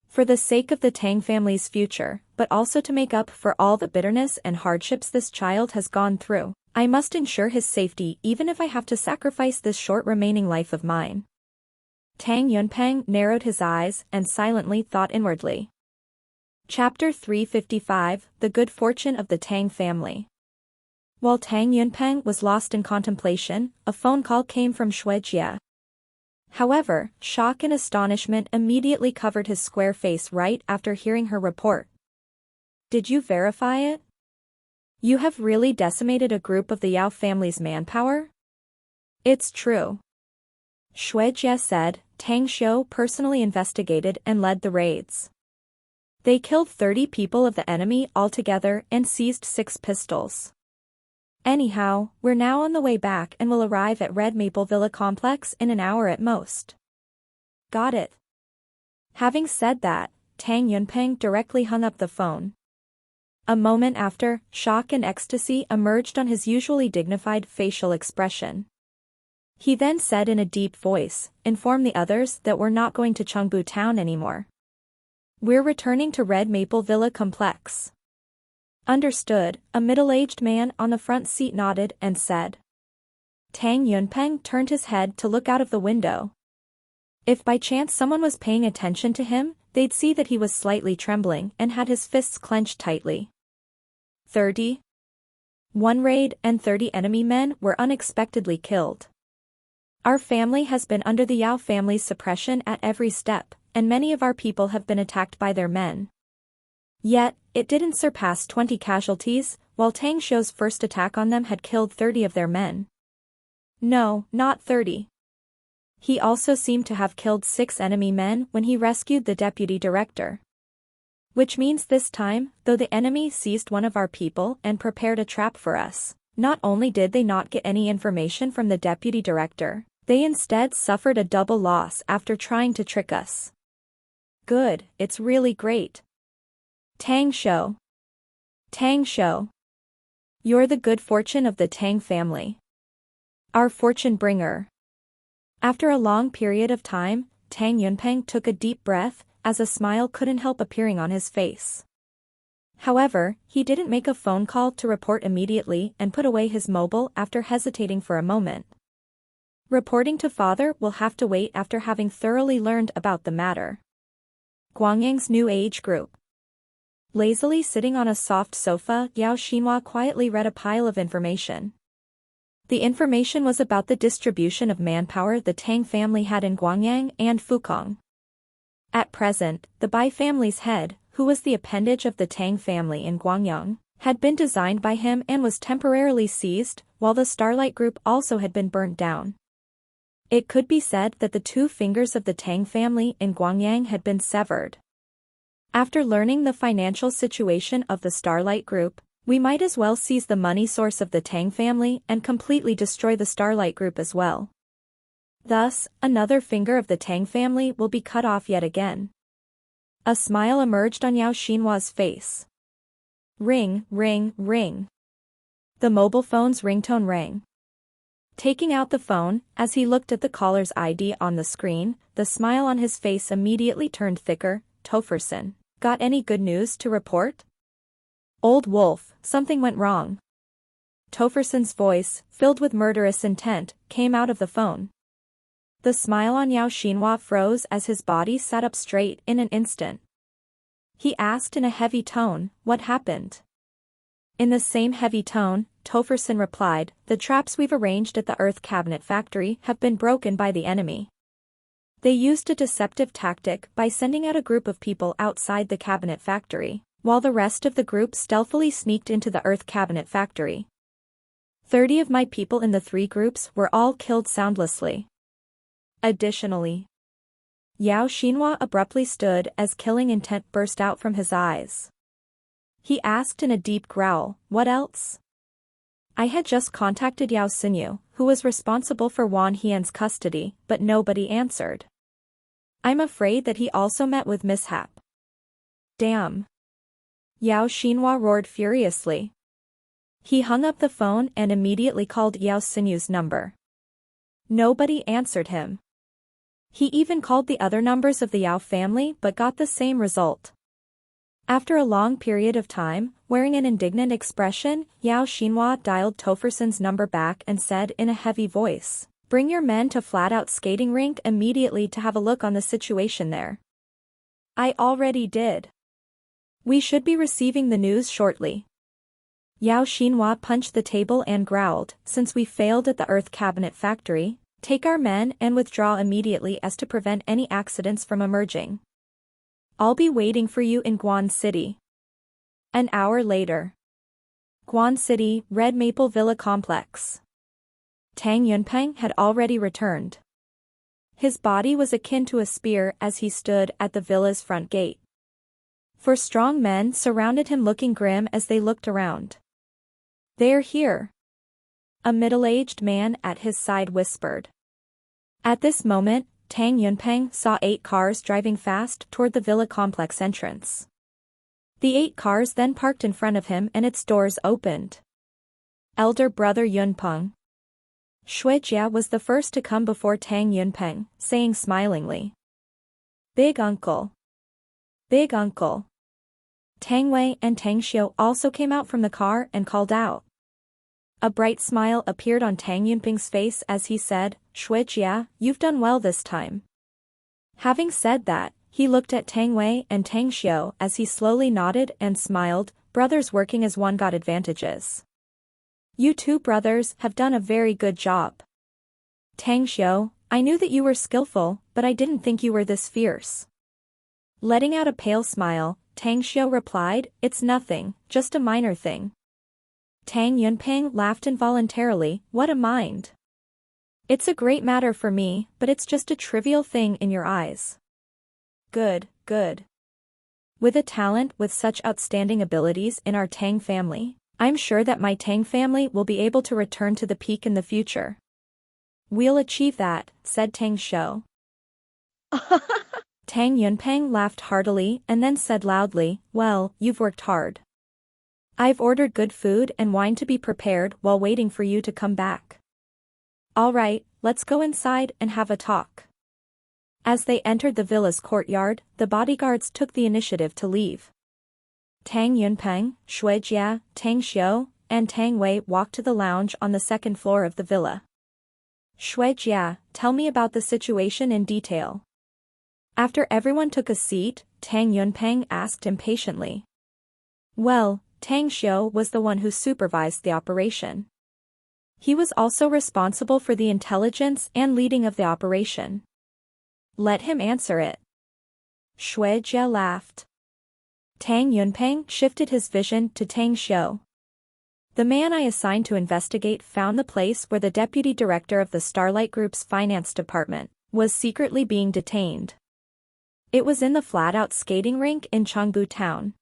For the sake of the Tang family's future, but also to make up for all the bitterness and hardships this child has gone through, I must ensure his safety even if I have to sacrifice this short remaining life of mine. Tang Yunpeng narrowed his eyes and silently thought inwardly. Chapter 355, The Good Fortune of the Tang Family. While Tang Yunpeng was lost in contemplation, a phone call came from Shuejie. However, shock and astonishment immediately covered his square face right after hearing her report. Did you verify it? You have really decimated a group of the Yao family's manpower? It's true. Shui Jie said. Tang Xiu personally investigated and led the raids. They killed 30 people of the enemy altogether and seized 6 pistols. Anyhow, we're now on the way back and will arrive at Red Maple Villa complex in an hour at most. Got it. Having said that, Tang Yunpeng directly hung up the phone. A moment after, shock and ecstasy emerged on his usually dignified facial expression. He then said in a deep voice, "Inform the others that we're not going to Chengbu town anymore. We're returning to Red Maple Villa complex." Understood, a middle-aged man on the front seat nodded and said. Tang Yunpeng turned his head to look out of the window. If by chance someone was paying attention to him, they'd see that he was slightly trembling and had his fists clenched tightly. 30. One raid and 30 enemy men were unexpectedly killed. Our family has been under the Yao family's suppression at every step, and many of our people have been attacked by their men. Yet, it didn't surpass 20 casualties, while Tang Xiu's first attack on them had killed 30 of their men. No, not 30. He also seemed to have killed 6 enemy men when he rescued the deputy director. Which means this time, though the enemy seized one of our people and prepared a trap for us, not only did they not get any information from the deputy director, they instead suffered a double loss after trying to trick us. Good, it's really great. Tang Xiu. Tang Xiu. You're the good fortune of the Tang family. Our fortune bringer. After a long period of time, Tang Yunpeng took a deep breath, as a smile couldn't help appearing on his face. However, he didn't make a phone call to report immediately and put away his mobile after hesitating for a moment. Reporting to father will have to wait after having thoroughly learned about the matter. Guangyang's new age group. Lazily sitting on a soft sofa, Yao Xinhua quietly read a pile of information. The information was about the distribution of manpower the Tang family had in Guangyang and Fukong. At present, the Bai family's head, who was the appendage of the Tang family in Guangyang, had been designed by him and was temporarily seized, while the Starlight Group also had been burnt down. It could be said that the 2 fingers of the Tang family in Guangyang had been severed. After learning the financial situation of the Starlight Group, we might as well seize the money source of the Tang family and completely destroy the Starlight Group as well. Thus, another finger of the Tang family will be cut off yet again. A smile emerged on Yao Xinhua's face. Ring, ring, ring. The mobile phone's ringtone rang. Taking out the phone, as he looked at the caller's ID on the screen, the smile on his face immediately turned thicker. Topherson, got any good news to report? Old wolf, something went wrong. Topherson's voice, filled with murderous intent, came out of the phone. The smile on Yao Xinhua froze as his body sat up straight in an instant. He asked in a heavy tone, "What happened?" In the same heavy tone, Topherson replied, "The traps we've arranged at the Earth Cabinet factory have been broken by the enemy. They used a deceptive tactic by sending out a group of people outside the cabinet factory, while the rest of the group stealthily sneaked into the Earth Cabinet factory. 30 of my people in the 3 groups were all killed soundlessly. Additionally, Yao Xinhua abruptly stood as killing intent burst out from his eyes. He asked in a deep growl, "What else?" I had just contacted Yao Xinyu, who was responsible for Wan Hian's custody, but nobody answered. I'm afraid that he also met with mishap. Damn. Yao Xinhua roared furiously. He hung up the phone and immediately called Yao Xinyu's number. Nobody answered him. He even called the other numbers of the Yao family but got the same result. After a long period of time, wearing an indignant expression, Yao Xinhua dialed Topherson's number back and said in a heavy voice, "Bring your men to Flat-Out Skating Rink immediately to have a look on the situation there." I already did. We should be receiving the news shortly. Yao Xinhua punched the table and growled, "Since we failed at the Earth Cabinet factory, Take our men and withdraw immediately as to prevent any accidents from emerging. I'll be waiting for you in Guan City. An hour later. Guan City, Red Maple Villa Complex. Tang Yunpeng had already returned. His body was akin to a spear as he stood at the villa's front gate. Four strong men surrounded him looking grim as they looked around. They're here. A middle-aged man at his side whispered. At this moment, Tang Yunpeng saw 8 cars driving fast toward the villa complex entrance. The 8 cars then parked in front of him and its doors opened. Elder brother Yunpeng. Shui Jia was the first to come before Tang Yunpeng, saying smilingly. Big uncle. Big uncle. Tang Wei and Tang Xiu also came out from the car and called out. A bright smile appeared on Tang Yunpeng's face as he said, Shui Jia, you've done well this time. Having said that, he looked at Tang Wei and Tang Xiu as he slowly nodded and smiled, brothers working as one got advantages. You two brothers have done a very good job. Tang Xiu, I knew that you were skillful, but I didn't think you were this fierce. Letting out a pale smile, Tang Xiu replied, it's nothing, just a minor thing. Tang Yunpeng laughed involuntarily, what a mind. It's a great matter for me, but it's just a trivial thing in your eyes. Good, good. With a talent with such outstanding abilities in our Tang family, I'm sure that my Tang family will be able to return to the peak in the future. We'll achieve that, said Tang Xiu. Tang Yunpeng laughed heartily and then said loudly, well, you've worked hard. I've ordered good food and wine to be prepared while waiting for you to come back. All right, let's go inside and have a talk. As they entered the villa's courtyard, the bodyguards took the initiative to leave. Tang Yunpeng, Shui Jia, Tang Xiu, and Tang Wei walked to the lounge on the second floor of the villa. Shui Jia, tell me about the situation in detail. After everyone took a seat, Tang Yunpeng asked impatiently. Well, Tang Xiu was the one who supervised the operation. He was also responsible for the intelligence and leading of the operation. Let him answer it. Shui Jia laughed. Tang Yunpeng shifted his vision to Tang Xiu. The man I assigned to investigate found the place where the deputy director of the Starlight Group's finance department was secretly being detained. It was in the flat-out skating rink in Chengbu town.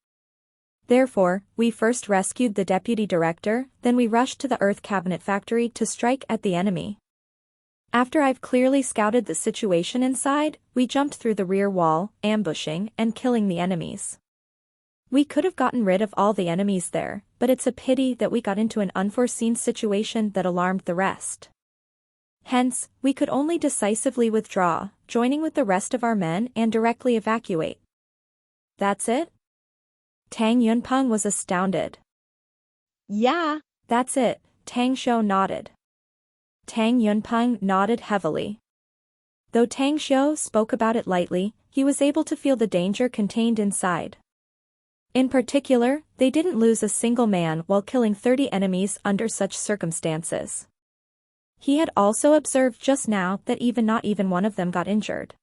Therefore, we first rescued the deputy director, then we rushed to the Earth Cabinet factory to strike at the enemy. After I've clearly scouted the situation inside, we jumped through the rear wall, ambushing and killing the enemies. We could have gotten rid of all the enemies there, but it's a pity that we got into an unforeseen situation that alarmed the rest. Hence, we could only decisively withdraw, joining with the rest of our men and directly evacuate. That's it? Tang Yunpeng was astounded. Yeah. That's it, Tang Xiu nodded. Tang Yunpeng nodded heavily. Though Tang Xiu spoke about it lightly, he was able to feel the danger contained inside. In particular, they didn't lose a single man while killing 30 enemies under such circumstances. He had also observed just now that not even one of them got injured.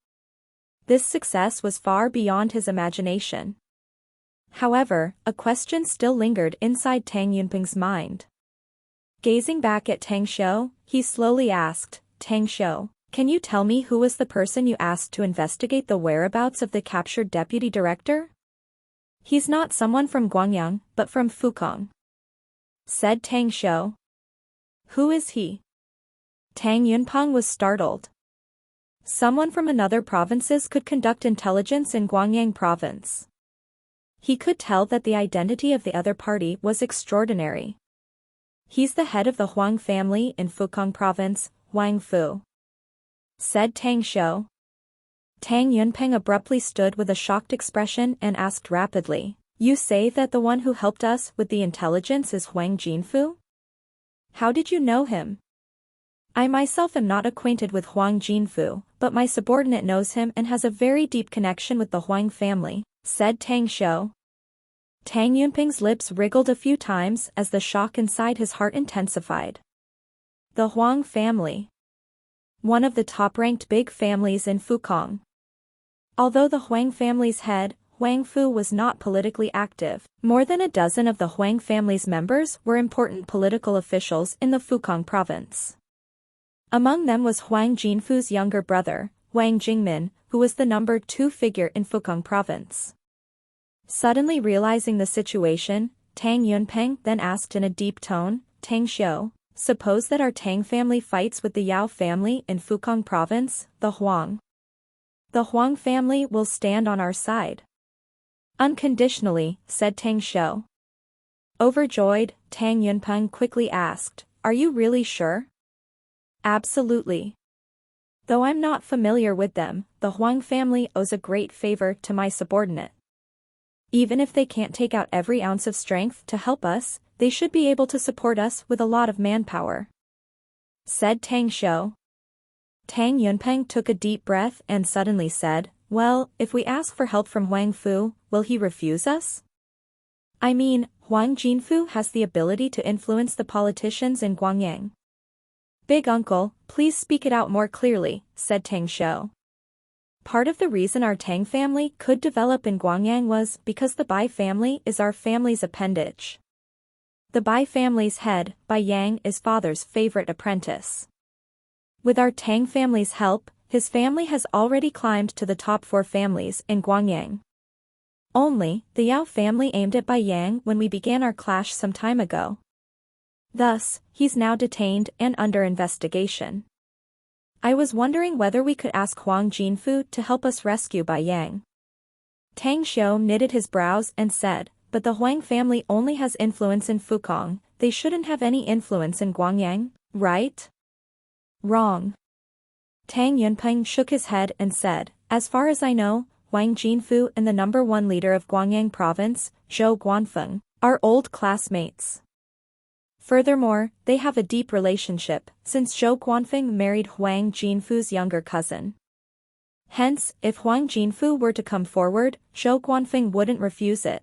This success was far beyond his imagination. However, a question still lingered inside Tang Yunpeng's mind. Gazing back at Tang Xiu, he slowly asked, Tang Xiu, can you tell me who was the person you asked to investigate the whereabouts of the captured deputy director? He's not someone from Guangyang, but from Fukong, said Tang Xiu. Who is he? Tang Yunpeng was startled. Someone from another provinces could conduct intelligence in Guangyang province. He could tell that the identity of the other party was extraordinary. He's the head of the Huang family in Fukong province, Wang Fu, said Tang Xiu. Tang Yunpeng abruptly stood with a shocked expression and asked rapidly, you say that the one who helped us with the intelligence is Huang Jinfu? How did you know him? I myself am not acquainted with Huang Jinfu, but my subordinate knows him and has a very deep connection with the Huang family, said Tang Xiu. Tang Yunpeng's lips wriggled a few times as the shock inside his heart intensified. The Huang family. one of the top-ranked big families in Fukong. Although the Huang family's head, Huang Fu, was not politically active, more than a dozen of the Huang family's members were important political officials in the Fukong province. Among them was Huang Jinfu's younger brother, Huang Jingmin, who was the number 2 figure in Fukong province. Suddenly realizing the situation, Tang Yunpeng then asked in a deep tone, "Tang Xiu, suppose that our Tang family fights with the Yao family in Fukong province, the Huang. The Huang family will stand on our side." "Unconditionally," said Tang Xiu. Overjoyed, Tang Yunpeng quickly asked, "Are you really sure?" "Absolutely. Though I'm not familiar with them, the Huang family owes a great favor to my subordinate. Even if they can't take out every ounce of strength to help us, they should be able to support us with a lot of manpower," said Tang Xiu. Tang Yunpeng took a deep breath and suddenly said, "Well, if we ask for help from Huang Fu, will he refuse us? I mean, Huang Jinfu has the ability to influence the politicians in Guangyang." "Big uncle, please speak it out more clearly," said Tang Xiu. "Part of the reason our Tang family could develop in Guangyang was because the Bai family is our family's appendage. The Bai family's head, Bai Yang, is father's favorite apprentice. With our Tang family's help, his family has already climbed to the top 4 families in Guangyang. Only, the Yao family aimed at Bai Yang when we began our clash some time ago. Thus, he's now detained and under investigation. I was wondering whether we could ask Huang Jinfu to help us rescue Bai Yang." Tang Xiu knitted his brows and said, "But the Huang family only has influence in Fukong, they shouldn't have any influence in Guangyang, right?" "Wrong." Tang Yunpeng shook his head and said, "As far as I know, Huang Jinfu and the number 1 leader of Guangyang province, Zhou Guanfeng, are old classmates. Furthermore, they have a deep relationship, since Zhou Guanfeng married Huang Jinfu's younger cousin. Hence, if Huang Jinfu were to come forward, Zhou Guanfeng wouldn't refuse it."